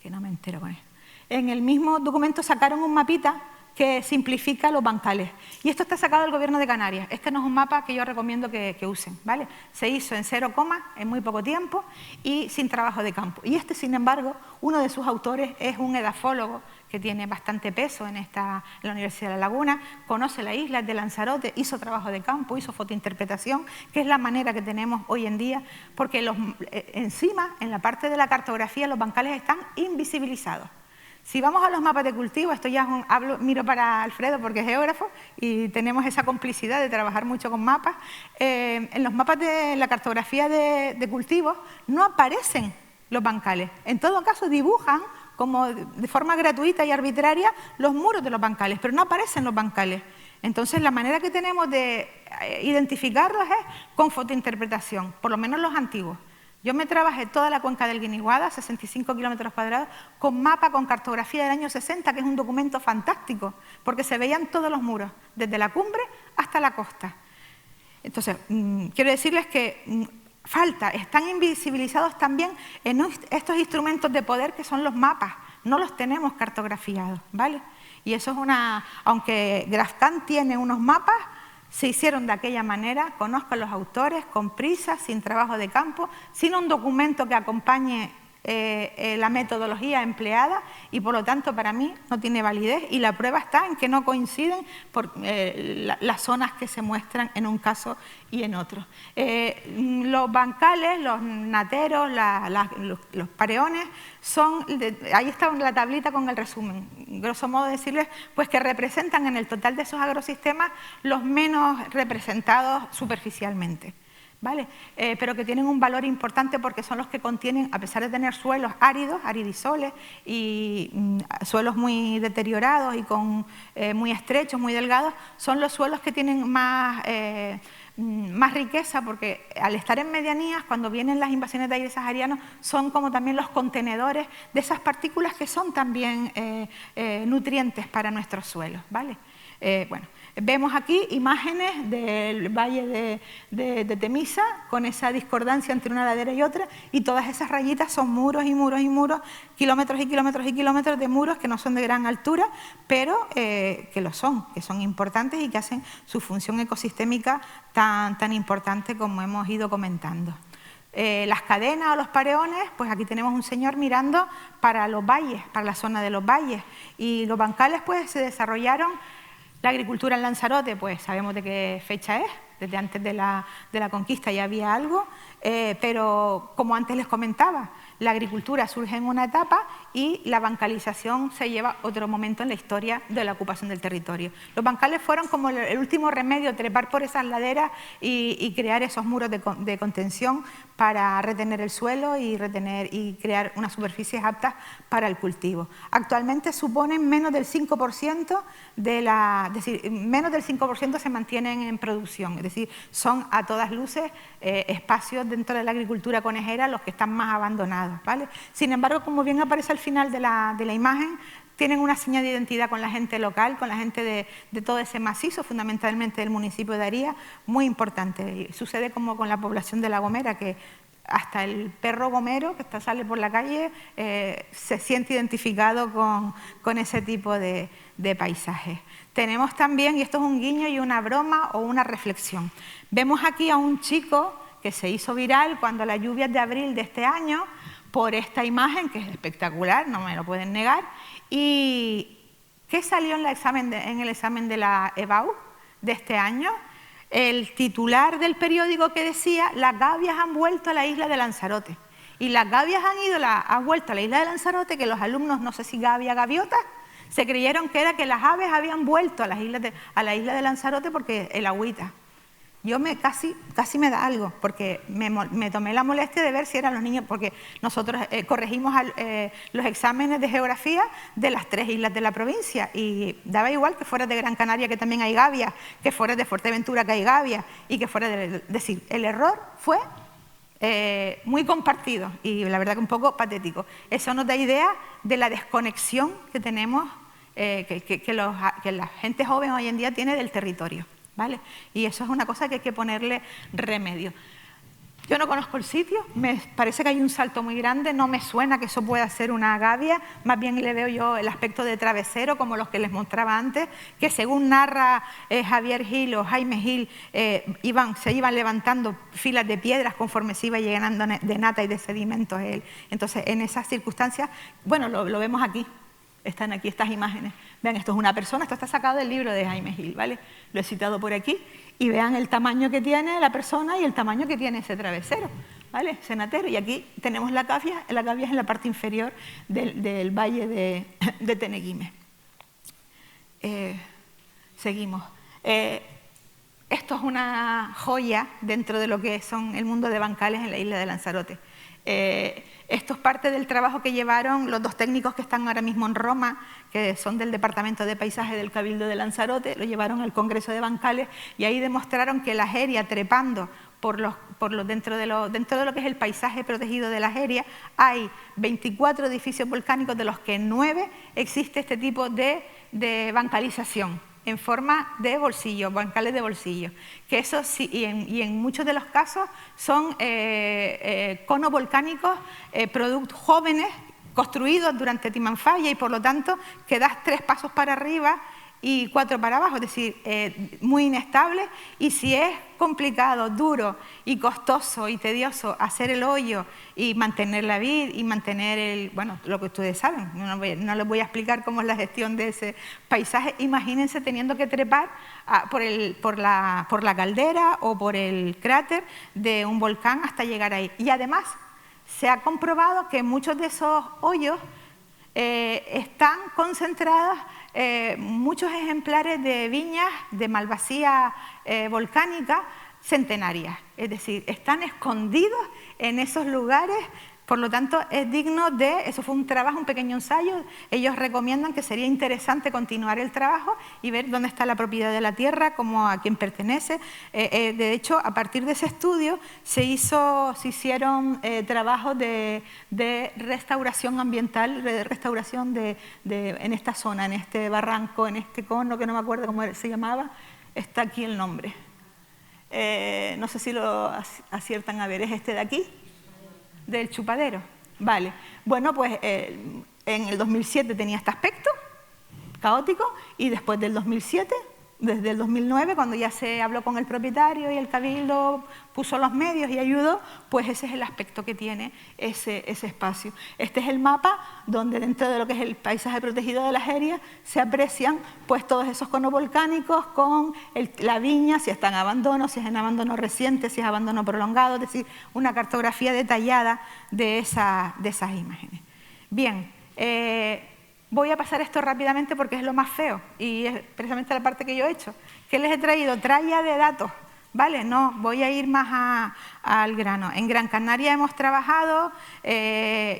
que no me entero con esto, en el mismo documento sacaron un mapita que simplifica los bancales. Y esto está sacado del Gobierno de Canarias. Este no es un mapa que yo recomiendo que usen, ¿vale? Se hizo en 0, en muy poco tiempo y sin trabajo de campo. Y este, sin embargo, uno de sus autores es un edafólogo que tiene bastante peso en la Universidad de La Laguna, conoce la isla, es de Lanzarote, hizo trabajo de campo, hizo fotointerpretación, que es la manera que tenemos hoy en día, porque encima, en la parte de la cartografía, los bancales están invisibilizados. Si vamos a los mapas de cultivo, esto ya miro para Alfredo porque es geógrafo y tenemos esa complicidad de trabajar mucho con mapas. En los mapas de la cartografía de cultivos no aparecen los bancales. En todo caso dibujan como de forma gratuita y arbitraria los muros de los bancales, pero no aparecen los bancales. Entonces la manera que tenemos de identificarlos es con fotointerpretación, por lo menos los antiguos. Yo me trabajé toda la cuenca del Guiniguada, 65 kilómetros cuadrados, con mapa, con cartografía del año 60, que es un documento fantástico, porque se veían todos los muros, desde la cumbre hasta la costa. Entonces, quiero decirles que están invisibilizados también en estos instrumentos de poder que son los mapas, no los tenemos cartografiados, ¿vale? Y eso es aunque Grafcan tiene unos mapas, se hicieron de aquella manera, conozco a los autores, con prisa, sin trabajo de campo, sin un documento que acompañe la metodología empleada y por lo tanto para mí no tiene validez y la prueba está en que no coinciden las zonas que se muestran en un caso y en otro. Los bancales, los nateros, los pareones ahí está la tablita con el resumen, grosso modo decirles pues que representan en el total de esos agrosistemas los menos representados superficialmente. ¿Vale? Pero que tienen un valor importante porque son los que contienen, a pesar de tener suelos áridos, aridisoles y suelos muy deteriorados y muy estrechos, muy delgados, son los suelos que tienen más riqueza porque al estar en medianías, cuando vienen las invasiones de aire sahariano, son como también los contenedores de esas partículas que son también nutrientes para nuestros suelos, ¿vale? Bueno. Vemos aquí imágenes del valle de Temisa con esa discordancia entre una ladera y otra y todas esas rayitas son muros y muros y muros, kilómetros y kilómetros y kilómetros de muros que no son de gran altura, pero que son importantes y que hacen su función ecosistémica tan importante como hemos ido comentando. Las cadenas o los pareones, pues aquí tenemos un señor mirando para los valles, para la zona de los valles y los bancales pues se desarrollaron La agricultura en Lanzarote, pues sabemos de qué fecha es, desde antes de la conquista ya había algo, pero como antes les comentaba, la agricultura surge en una etapa y la bancalización se lleva otro momento en la historia de la ocupación del territorio. Los bancales fueron como el último remedio, trepar por esas laderas y crear esos muros de contención para retener el suelo y crear unas superficies aptas para el cultivo. Actualmente suponen menos del 5% es decir, menos del 5% se mantienen en producción, es decir, son a todas luces espacios dentro de la agricultura conejera los que están más abandonados, ¿vale? Sin embargo, como bien aparece al final de la imagen, tienen una señal de identidad con la gente local, con la gente de todo ese macizo, fundamentalmente del municipio de Aría, muy importante. Y sucede como con la población de La Gomera, que hasta el perro gomero que sale por la calle se siente identificado con ese tipo de paisajes. Tenemos también, y esto es un guiño y una broma o una reflexión, vemos aquí a un chico que se hizo viral cuando las lluvias de abril de este año, por esta imagen, que es espectacular, no me lo pueden negar. ¿Y qué salió en el examen de la EBAU de este año? El titular del periódico que decía: las gavias han vuelto a la isla de Lanzarote. Y las gavias han vuelto a la isla de Lanzarote, que los alumnos, no sé si gavia, gaviota, se creyeron que era que las aves habían vuelto a la isla de Lanzarote porque el agüita. Yo casi me da algo, porque me tomé la molestia de ver si eran los niños, porque nosotros corregimos los exámenes de geografía de las 3 islas de la provincia y daba igual que fuera de Gran Canaria, que también hay gavias, que fuera de Fuerteventura, que hay gavias, y que fuera de... decir, el error fue muy compartido y la verdad que un poco patético. Eso nos da idea de la desconexión que tenemos, que la gente joven hoy en día tiene del territorio. ¿Vale? Y eso es una cosa que hay que ponerle remedio. Yo no conozco el sitio, me parece que hay un salto muy grande, no me suena que eso pueda ser una gavia, más bien le veo yo el aspecto de travesero, como los que les mostraba antes, que según narra Javier Gil o Jaime Gil, se iban levantando filas de piedras conforme se iba llenando de nata y de sedimentos. Entonces, en esas circunstancias, bueno, lo vemos aquí. Están aquí estas imágenes. Vean, esto es una persona, esto está sacado del libro de Jaime Gil, ¿vale? Lo he citado por aquí. Y vean el tamaño que tiene la persona y el tamaño que tiene ese travesero, ¿vale? Cenatero. Y aquí tenemos la cavia es en la parte inferior del valle de Teneguime. Seguimos. Esto es una joya dentro de lo que son el mundo de bancales en la isla de Lanzarote. Esto es parte del trabajo que llevaron los 2 técnicos que están ahora mismo en Roma, que son del Departamento de Paisaje del Cabildo de Lanzarote, lo llevaron al Congreso de Bancales y ahí demostraron que la Jeria, trepando dentro de lo que es el paisaje protegido de la Jeria, hay 24 edificios volcánicos, de los que 9 existe este tipo de bancalización en forma de bolsillo, bancales de bolsillo, que eso sí, y en muchos de los casos son conos volcánicos, productos jóvenes, construidos durante Timanfaya, y por lo tanto que das 3 pasos para arriba y 4 para abajo, es decir, muy inestable, y si es complicado, duro y costoso y tedioso hacer el hoyo y mantener la vid y mantener lo que ustedes saben, no les voy a explicar cómo es la gestión de ese paisaje. Imagínense teniendo que trepar por la caldera o por el cráter de un volcán hasta llegar ahí. Y además se ha comprobado que muchos de esos hoyos están concentrados muchos ejemplares de viñas de malvasía volcánica centenarias, es decir, están escondidos en esos lugares. Por lo tanto, es digno de... Eso fue un trabajo, un pequeño ensayo. Ellos recomiendan que sería interesante continuar el trabajo y ver dónde está la propiedad de la tierra, a quién pertenece. De hecho, a partir de ese estudio se hicieron trabajos de restauración ambiental, de restauración en esta zona, en este barranco, en este cono, que no me acuerdo cómo se llamaba. Está aquí el nombre. No sé si lo aciertan a ver, es este de aquí. Del Chupadero, vale. Bueno, pues en el 2007 tenía este aspecto caótico y después del 2007 desde el 2009, cuando ya se habló con el propietario y el Cabildo puso los medios y ayudó, pues ese es el aspecto que tiene ese espacio. Este es el mapa donde dentro de lo que es el paisaje protegido de las Erías se aprecian pues todos esos conos volcánicos con la viña, si está en abandono, si es en abandono reciente, si es abandono prolongado, es decir, una cartografía detallada de esas imágenes. Bien, voy a pasar esto rápidamente porque es lo más feo y es precisamente la parte que yo he hecho. ¿Qué les he traído? Tralla de datos, ¿vale? No, voy a ir más al grano. En Gran Canaria hemos trabajado,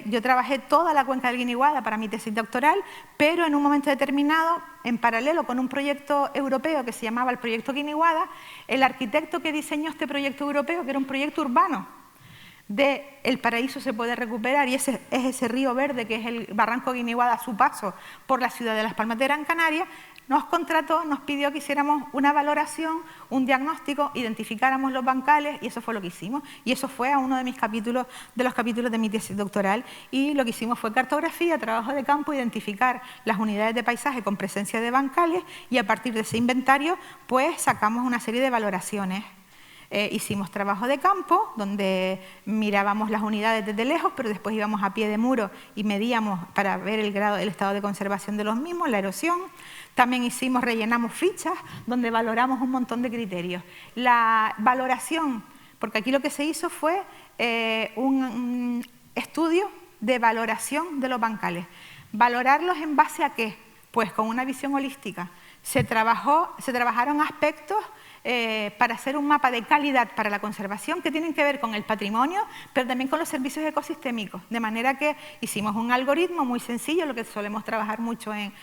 yo trabajé toda la cuenca del Guiniguada para mi tesis doctoral, pero en un momento determinado, en paralelo con un proyecto europeo que se llamaba el Proyecto Guiniguada, el arquitecto que diseñó este proyecto europeo, que era un proyecto urbano, de El Paraíso se puede recuperar, y ese es ese río verde que es el Barranco Guiniguada a su paso por la ciudad de Las Palmas de Gran Canaria, nos contrató, nos pidió que hiciéramos una valoración, un diagnóstico, identificáramos los bancales y eso fue lo que hicimos. Y eso fue a uno de mis capítulos, de los capítulos de mi tesis doctoral, y lo que hicimos fue cartografía, trabajo de campo, identificar las unidades de paisaje con presencia de bancales y a partir de ese inventario pues sacamos una serie de valoraciones. Hicimos trabajo de campo, donde mirábamos las unidades desde lejos, pero después íbamos a pie de muro y medíamos para ver el grado, el estado de conservación de los mismos, la erosión. También rellenamos fichas, donde valoramos un montón de criterios. La valoración, porque aquí lo que se hizo fue un estudio de valoración de los bancales. ¿Valorarlos en base a qué? Pues con una visión holística. Se trabajaron aspectos para hacer un mapa de calidad para la conservación que tienen que ver con el patrimonio, pero también con los servicios ecosistémicos, de manera que hicimos un algoritmo muy sencillo, lo que solemos trabajar mucho en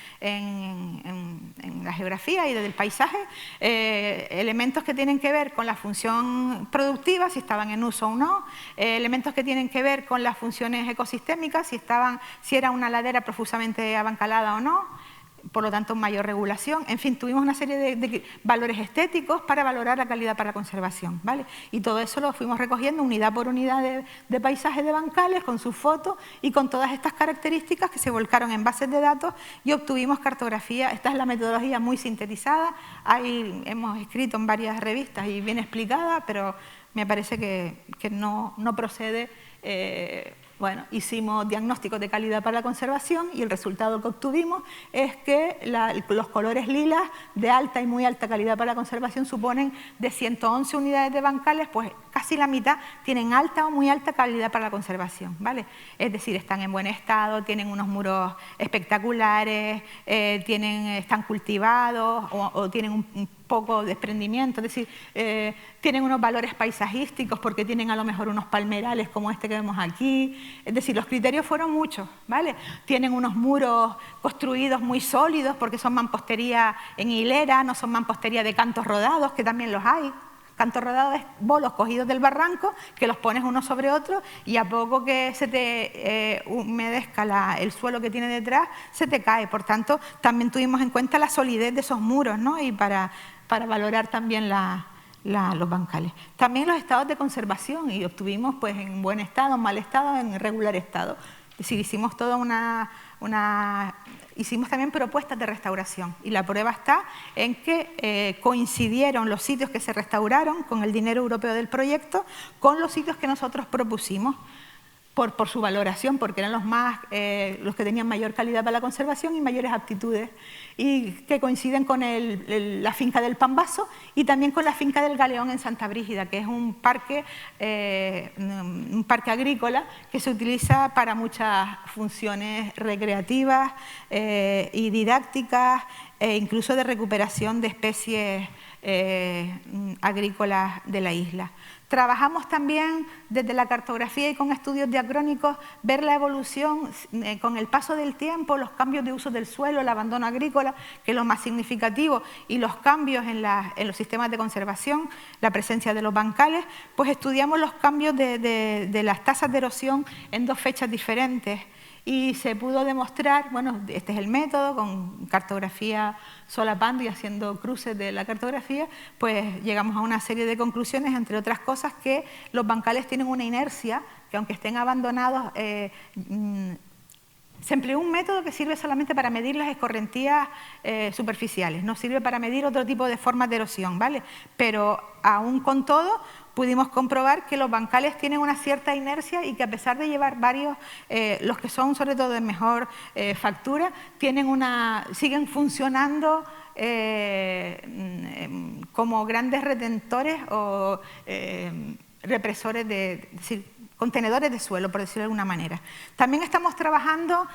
la geografía y desde el paisaje, elementos que tienen que ver con la función productiva, si estaban en uso o no, elementos que tienen que ver con las funciones ecosistémicas, si era una ladera profusamente abancalada o no, por lo tanto mayor regulación, en fin, tuvimos una serie de valores estéticos para valorar la calidad para la conservación, ¿vale? Y todo eso lo fuimos recogiendo unidad por unidad de paisaje de bancales, con sus fotos y con todas estas características que se volcaron en bases de datos y obtuvimos cartografía. Esta es la metodología muy sintetizada, hemos escrito en varias revistas y bien explicada, pero me parece que no procede. Bueno, hicimos diagnósticos de calidad para la conservación y el resultado que obtuvimos es que los colores lilas de alta y muy alta calidad para la conservación suponen de 111 unidades de bancales, pues casi la mitad tienen alta o muy alta calidad para la conservación, ¿vale? Es decir, están en buen estado, tienen unos muros espectaculares, están cultivados o tienen un poco desprendimiento, es decir, tienen unos valores paisajísticos porque tienen a lo mejor unos palmerales como este que vemos aquí, es decir, los criterios fueron muchos, ¿vale? Tienen unos muros construidos muy sólidos porque son mampostería en hilera, no son mampostería de cantos rodados, que también los hay. Cantos rodados es bolos cogidos del barranco que los pones uno sobre otro y a poco que se te humedezca el suelo que tiene detrás, se te cae. Por tanto, también tuvimos en cuenta la solidez de esos muros, ¿no? Y para valorar también los bancales. También los estados de conservación y obtuvimos pues en buen estado, en mal estado, en irregular estado. Es decir, hicimos toda hicimos también propuestas de restauración y la prueba está en que coincidieron los sitios que se restauraron con el dinero europeo del proyecto con los sitios que nosotros propusimos por su valoración, porque eran los que tenían mayor calidad para la conservación y mayores aptitudes, y que coinciden con la finca del Pambazo y también con la finca del Galeón en Santa Brígida, que es un parque agrícola que se utiliza para muchas funciones recreativas y didácticas e incluso de recuperación de especies agrícolas de la isla. Trabajamos también desde la cartografía y con estudios diacrónicos, ver la evolución con el paso del tiempo, los cambios de uso del suelo, el abandono agrícola, que es lo más significativo, y los cambios en los sistemas de conservación, la presencia de los bancales, pues estudiamos los cambios de las tasas de erosión en dos fechas diferentes. Y se pudo demostrar, bueno, este es el método, con cartografía solapando y haciendo cruces de la cartografía, pues llegamos a una serie de conclusiones, entre otras cosas, que los bancales tienen una inercia, que aunque estén abandonados, Se empleó un método que sirve solamente para medir las escorrentías superficiales, no sirve para medir otro tipo de formas de erosión, ¿vale? Pero aún con todo pudimos comprobar que los bancales tienen una cierta inercia y que a pesar de llevar varios, los que son sobre todo de mejor factura, siguen funcionando como grandes retentores o represores es decir, contenedores de suelo, por decirlo de alguna manera. También estamos trabajando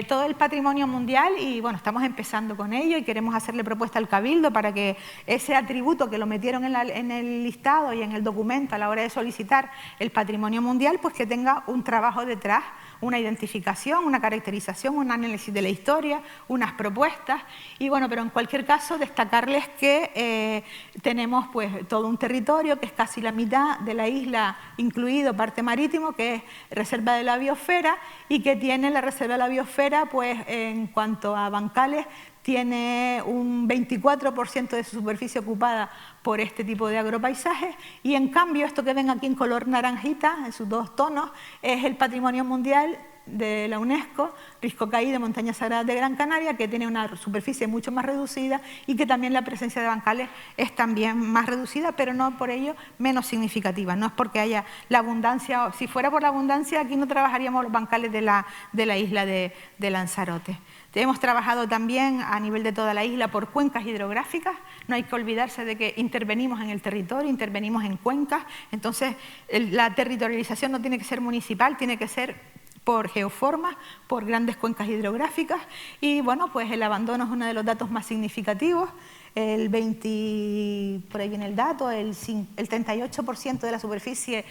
todo el patrimonio mundial y bueno, estamos empezando con ello y queremos hacerle propuesta al Cabildo para que ese atributo que lo metieron en el listado y en el documento a la hora de solicitar el patrimonio mundial, pues que tenga un trabajo detrás, una identificación, una caracterización, un análisis de la historia, unas propuestas y bueno, pero en cualquier caso destacarles que tenemos pues todo un territorio que es casi la mitad de la isla, incluido parte marítimo, que es reserva de la biosfera y que tiene la reserva de la biosfera pues en cuanto a bancales tiene un 24% de su superficie ocupada por este tipo de agropaisajes y en cambio esto que ven aquí en color naranjita, en sus dos tonos, es el patrimonio mundial de la UNESCO, Risco Caí de Montañas Sagradas de Gran Canaria, que tiene una superficie mucho más reducida y que también la presencia de bancales es también más reducida, pero no por ello menos significativa. No es porque haya la abundancia, si fuera por la abundancia aquí no trabajaríamos los bancales de la isla de Lanzarote. Hemos trabajado también a nivel de toda la isla por cuencas hidrográficas, no hay que olvidarse de que intervenimos en el territorio, intervenimos en cuencas, entonces la territorialización no tiene que ser municipal, tiene que ser por geoformas, por grandes cuencas hidrográficas y bueno, pues el abandono es uno de los datos más significativos, el 20, por ahí viene el dato, el 38% de la superficie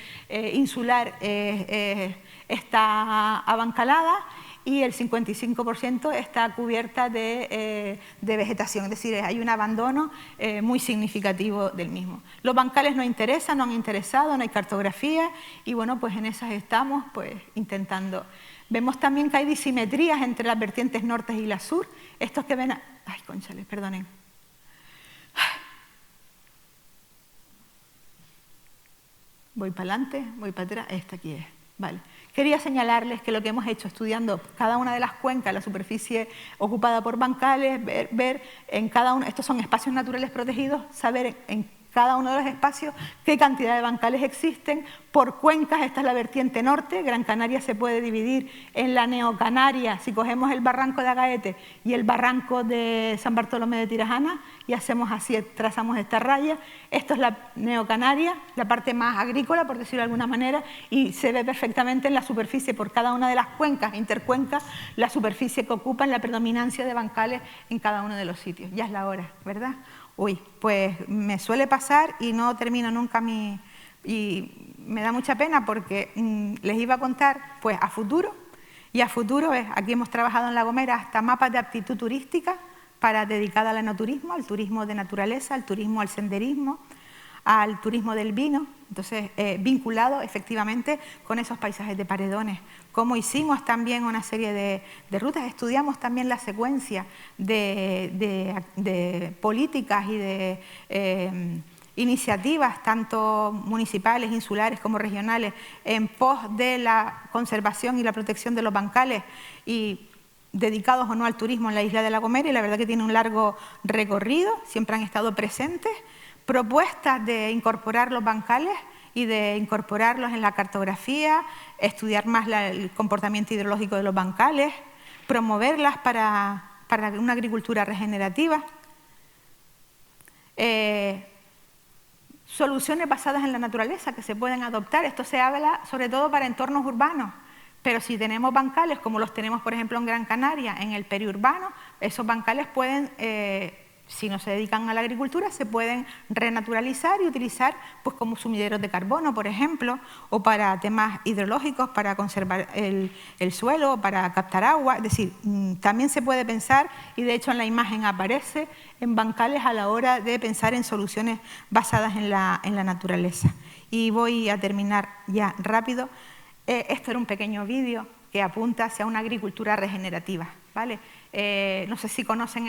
insular está abancalada y el 55% está cubierta de vegetación, es decir, hay un abandono muy significativo del mismo. Los bancales no interesan, no han interesado, no hay cartografía y bueno, pues en esas estamos pues intentando. Vemos también que hay disimetrías entre las vertientes norte y la sur, estos que ven... Ay, cónchales, perdonen. Voy para adelante, voy para atrás, esta aquí es, vale. Quería señalarles que lo que hemos hecho estudiando cada una de las cuencas, la superficie ocupada por bancales, ver en cada uno, estos son espacios naturales protegidos, saber en cada uno de los espacios qué cantidad de bancales existen, por cuencas, esta es la vertiente norte, Gran Canaria se puede dividir en la Neocanaria, si cogemos el barranco de Agaete y el barranco de San Bartolomé de Tirajana y hacemos así, trazamos esta raya, esto es la Neocanaria, la parte más agrícola, por decirlo de alguna manera, y se ve perfectamente en la superficie por cada una de las cuencas, intercuencas, la superficie que ocupan, la predominancia de bancales en cada uno de los sitios. Ya es la hora, ¿verdad? Uy, pues me suele pasar y no termino nunca y me da mucha pena porque les iba a contar pues a futuro y a futuro aquí hemos trabajado en La Gomera hasta mapas de aptitud turística dedicada al enoturismo, al turismo de naturaleza, al turismo al senderismo, al turismo del vino, entonces vinculado efectivamente con esos paisajes de paredones. Como hicimos también una serie de rutas, estudiamos también la secuencia de políticas y de iniciativas, tanto municipales, insulares como regionales, en pos de la conservación y la protección de los bancales y dedicados o no al turismo en la isla de La Gomera, y la verdad que tiene un largo recorrido, siempre han estado presentes, propuestas de incorporar los bancales y de incorporarlos en la cartografía, estudiar más el comportamiento hidrológico de los bancales, promoverlas para una agricultura regenerativa, soluciones basadas en la naturaleza que se pueden adoptar. Esto se habla sobre todo para entornos urbanos, pero si tenemos bancales como los tenemos por ejemplo en Gran Canaria, en el periurbano, esos bancales pueden... si no se dedican a la agricultura, se pueden renaturalizar y utilizar pues, como sumideros de carbono, por ejemplo, o para temas hidrológicos, para conservar el suelo, para captar agua. Es decir, también se puede pensar, y de hecho en la imagen aparece, en bancales a la hora de pensar en soluciones basadas en la naturaleza. Y voy a terminar ya rápido. Esto era un pequeño vídeo que apunta hacia una agricultura regenerativa, ¿vale? No sé si conocen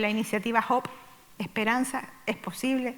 la iniciativa Hope, Esperanza, es posible.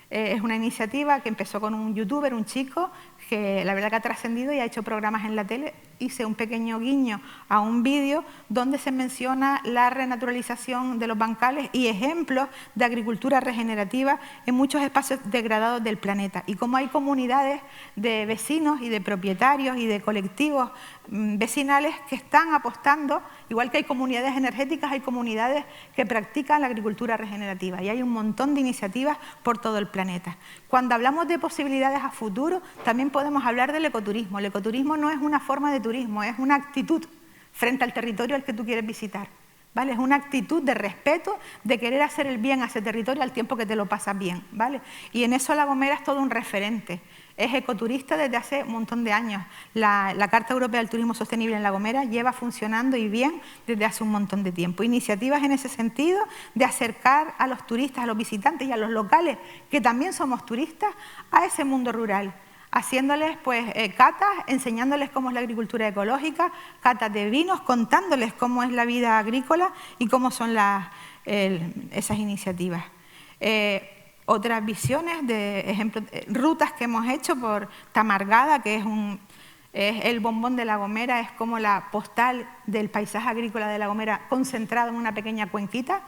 Es una iniciativa que empezó con un youtuber, un chico, que la verdad que ha trascendido y ha hecho programas en la tele hice un pequeño guiño a un vídeo donde se menciona la renaturalización de los bancales y ejemplos de agricultura regenerativa en muchos espacios degradados del planeta, y cómo hay comunidades de vecinos y de propietarios y de colectivos vecinales que están apostando, igual que hay comunidades energéticas, hay comunidades que practican la agricultura regenerativa, y hay un montón de iniciativas por todo el planeta. Cuando hablamos de posibilidades a futuro, también podemos hablar del ecoturismo. El ecoturismo no es una forma de turismo, es una actitud frente al territorio al que tú quieres visitar, ¿vale? Es una actitud de respeto, de querer hacer el bien a ese territorio al tiempo que te lo pasas bien, ¿vale? Y en eso La Gomera es todo un referente. Es ecoturista desde hace un montón de años. La Carta Europea del Turismo Sostenible en La Gomera lleva funcionando y bien desde hace un montón de tiempo. Iniciativas en ese sentido de acercar a los turistas, a los visitantes y a los locales, que también somos turistas, a ese mundo rural, haciéndoles catas, enseñándoles cómo es la agricultura ecológica, catas de vinos, contándoles cómo es la vida agrícola y cómo son esas iniciativas. Otras visiones de ejemplos, rutas que hemos hecho por Tamargada, que es el bombón de La Gomera, es como la postal del paisaje agrícola de La Gomera concentrado en una pequeña cuenquita,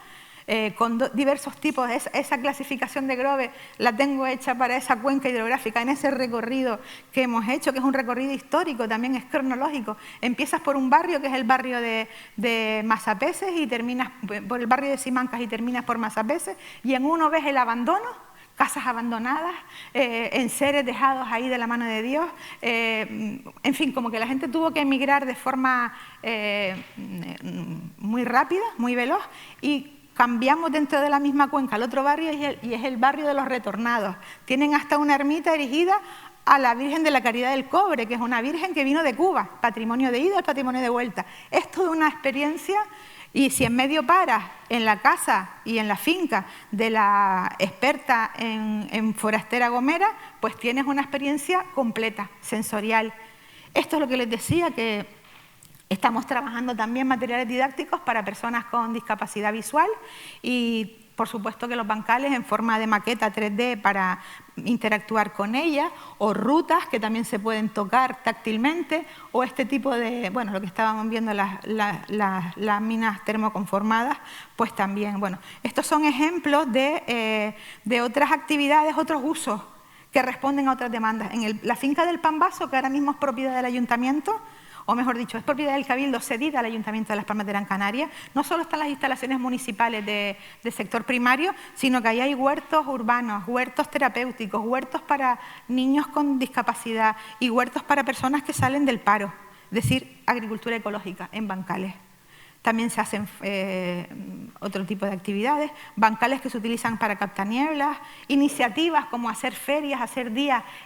con diversos tipos. Esa clasificación de Grove la tengo hecha para esa cuenca hidrográfica, en ese recorrido que hemos hecho, que es un recorrido histórico, también es cronológico. Empiezas por un barrio que es el barrio de Masapeces y terminas por el barrio de Simancas y terminas por Masapeces, y en uno ves el abandono, casas abandonadas, enseres dejados ahí de la mano de Dios, en fin, como que la gente tuvo que emigrar de forma muy rápida, muy veloz, y cambiamos dentro de la misma cuenca al otro barrio y es el barrio de los retornados. Tienen hasta una ermita erigida a la Virgen de la Caridad del Cobre, que es una virgen que vino de Cuba, patrimonio de ida, patrimonio de vuelta. Es toda una experiencia, y si en medio paras en la casa y en la finca de la experta en forastera gomera, pues tienes una experiencia completa, sensorial. Esto es lo que les decía, que estamos trabajando también materiales didácticos para personas con discapacidad visual y, por supuesto, que los bancales en forma de maqueta 3D para interactuar con ellas, o rutas que también se pueden tocar táctilmente, o este tipo de, bueno, lo que estábamos viendo, las láminas termoconformadas, pues también, bueno, estos son ejemplos de otras actividades, otros usos que responden a otras demandas. En la finca del Pambazo, que ahora mismo es propiedad del ayuntamiento, o mejor dicho, es propiedad del Cabildo cedida al Ayuntamiento de Las Palmas de Gran Canaria, no solo están las instalaciones municipales de sector primario, sino que ahí hay huertos urbanos, huertos terapéuticos, huertos para niños con discapacidad y huertos para personas que salen del paro, es decir, agricultura ecológica en bancales. También se hacen otro tipo de actividades, bancales que se utilizan para captanieblas, iniciativas como hacer ferias, hacer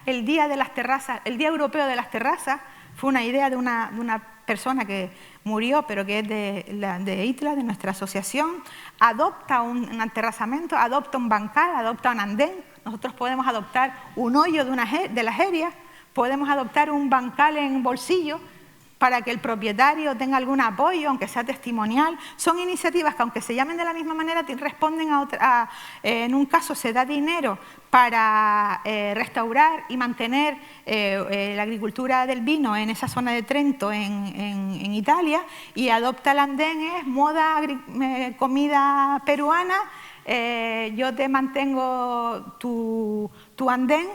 el día de las terrazas, el Día Europeo de las Terrazas. Fue una idea de una persona que murió, pero que es de ITLA, de nuestra asociación. Adopta un aterrazamiento, adopta un bancal, adopta un andén. Nosotros podemos adoptar un hoyo de la jeria, podemos adoptar un bancal en bolsillo para que el propietario tenga algún apoyo, aunque sea testimonial. Son iniciativas que, aunque se llamen de la misma manera, responden en un caso se da dinero para restaurar y mantener la agricultura del vino en esa zona de Trento, en Italia, y adopta el andén, es moda, comida peruana, yo te mantengo tu andén,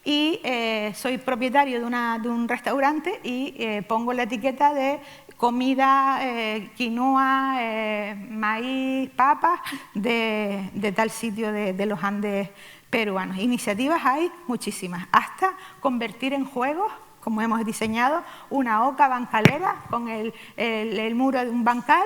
y soy propietario de un restaurante y pongo la etiqueta de comida, quinoa, maíz, papas, de tal sitio de los Andes peruanos. Iniciativas hay muchísimas, hasta convertir en juegos, como hemos diseñado, una oca bancalera con el muro de un bancal,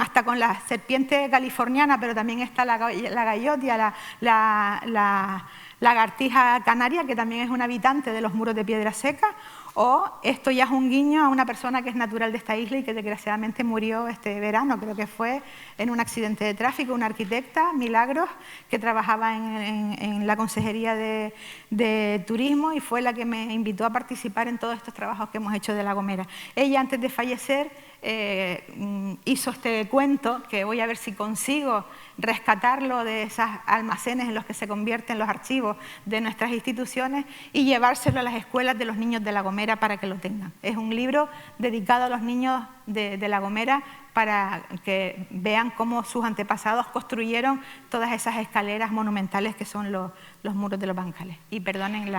hasta con la serpiente californiana, pero también está la gallotia, la lagartija canaria, que también es un habitante de los muros de piedra seca, o esto ya es un guiño a una persona que es natural de esta isla y que desgraciadamente murió este verano, creo que fue en un accidente de tráfico, una arquitecta, Milagros, que trabajaba en la Consejería de Turismo y fue la que me invitó a participar en todos estos trabajos que hemos hecho de La Gomera. Ella, antes de fallecer, hizo este cuento, que voy a ver si consigo rescatarlo de esos almacenes en los que se convierten los archivos de nuestras instituciones y llevárselo a las escuelas de los niños de La Gomera para que lo tengan. Es un libro dedicado a los niños de La Gomera para que vean cómo sus antepasados construyeron todas esas escaleras monumentales que son los muros de los bancales. Y perdonen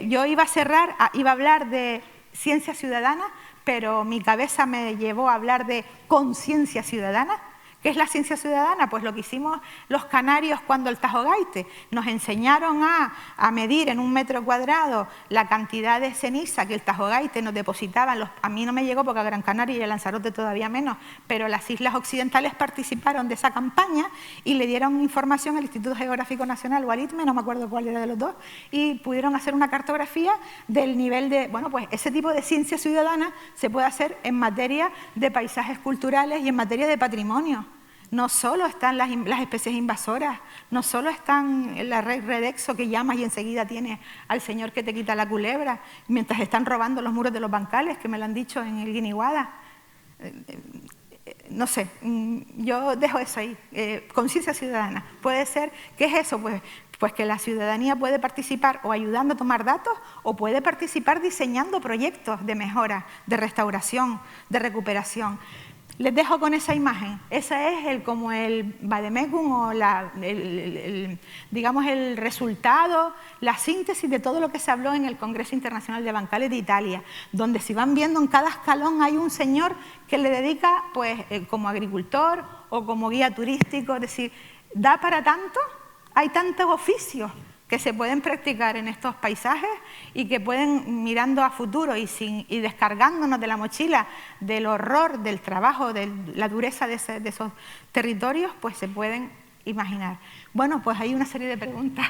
yo iba a hablar de ciencia ciudadana, pero mi cabeza me llevó a hablar de conciencia ciudadana. ¿Qué es la ciencia ciudadana? Pues lo que hicimos los canarios cuando el Tajogaite nos enseñaron a medir en 1 metro cuadrado la cantidad de ceniza que el Tajogaite nos depositaba. A mí no me llegó porque a Gran Canaria y a Lanzarote todavía menos, pero las islas occidentales participaron de esa campaña y le dieron información al Instituto Geográfico Nacional o al ITME, no me acuerdo cuál era de los dos, y pudieron hacer una cartografía del nivel de... Bueno, pues ese tipo de ciencia ciudadana se puede hacer en materia de paisajes culturales y en materia de patrimonio. No solo están las especies invasoras, no solo están en la red Redexo que llamas y enseguida tienes al señor que te quita la culebra, mientras están robando los muros de los bancales, que me lo han dicho en el Guiniguada. No sé, yo dejo eso ahí. Conciencia ciudadana. Puede ser, ¿qué es eso? Pues que la ciudadanía puede participar o ayudando a tomar datos o puede participar diseñando proyectos de mejora, de restauración, de recuperación. Les dejo con esa imagen. Ese es como el vademecum o digamos el resultado, la síntesis de todo lo que se habló en el Congreso Internacional de Bancales de Italia, donde si van viendo en cada escalón hay un señor que le dedica, pues, como agricultor o como guía turístico, es decir, da para tanto, hay tantos oficios que se pueden practicar en estos paisajes y que pueden, mirando a futuro y descargándonos de la mochila del horror del trabajo, de la dureza de esos territorios, pues se pueden imaginar. Bueno, pues hay una serie de preguntas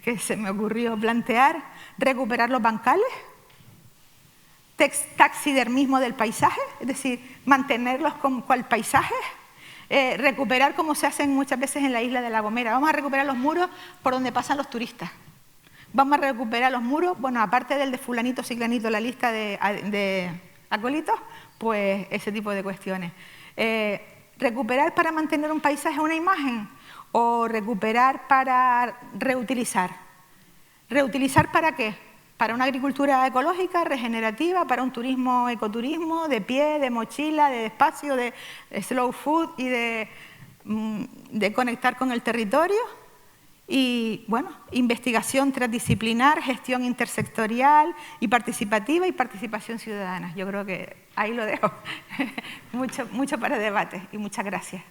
que se me ocurrió plantear. Recuperar los bancales, taxidermismo del paisaje, es decir, mantenerlos como cual paisaje. Recuperar como se hacen muchas veces en la isla de La Gomera. Vamos a recuperar los muros por donde pasan los turistas. Vamos a recuperar los muros, bueno, aparte del de fulanito, ciclanito, la lista de acólitos, pues ese tipo de cuestiones. Recuperar para mantener un paisaje, una imagen, o recuperar para reutilizar. ¿Reutilizar para qué? Para una agricultura ecológica, regenerativa, para un turismo, ecoturismo, de pie, de mochila, de espacio, de slow food y de conectar con el territorio. Y, bueno, investigación transdisciplinar, gestión intersectorial y participativa y participación ciudadana. Yo creo que ahí lo dejo. mucho para debate y muchas gracias.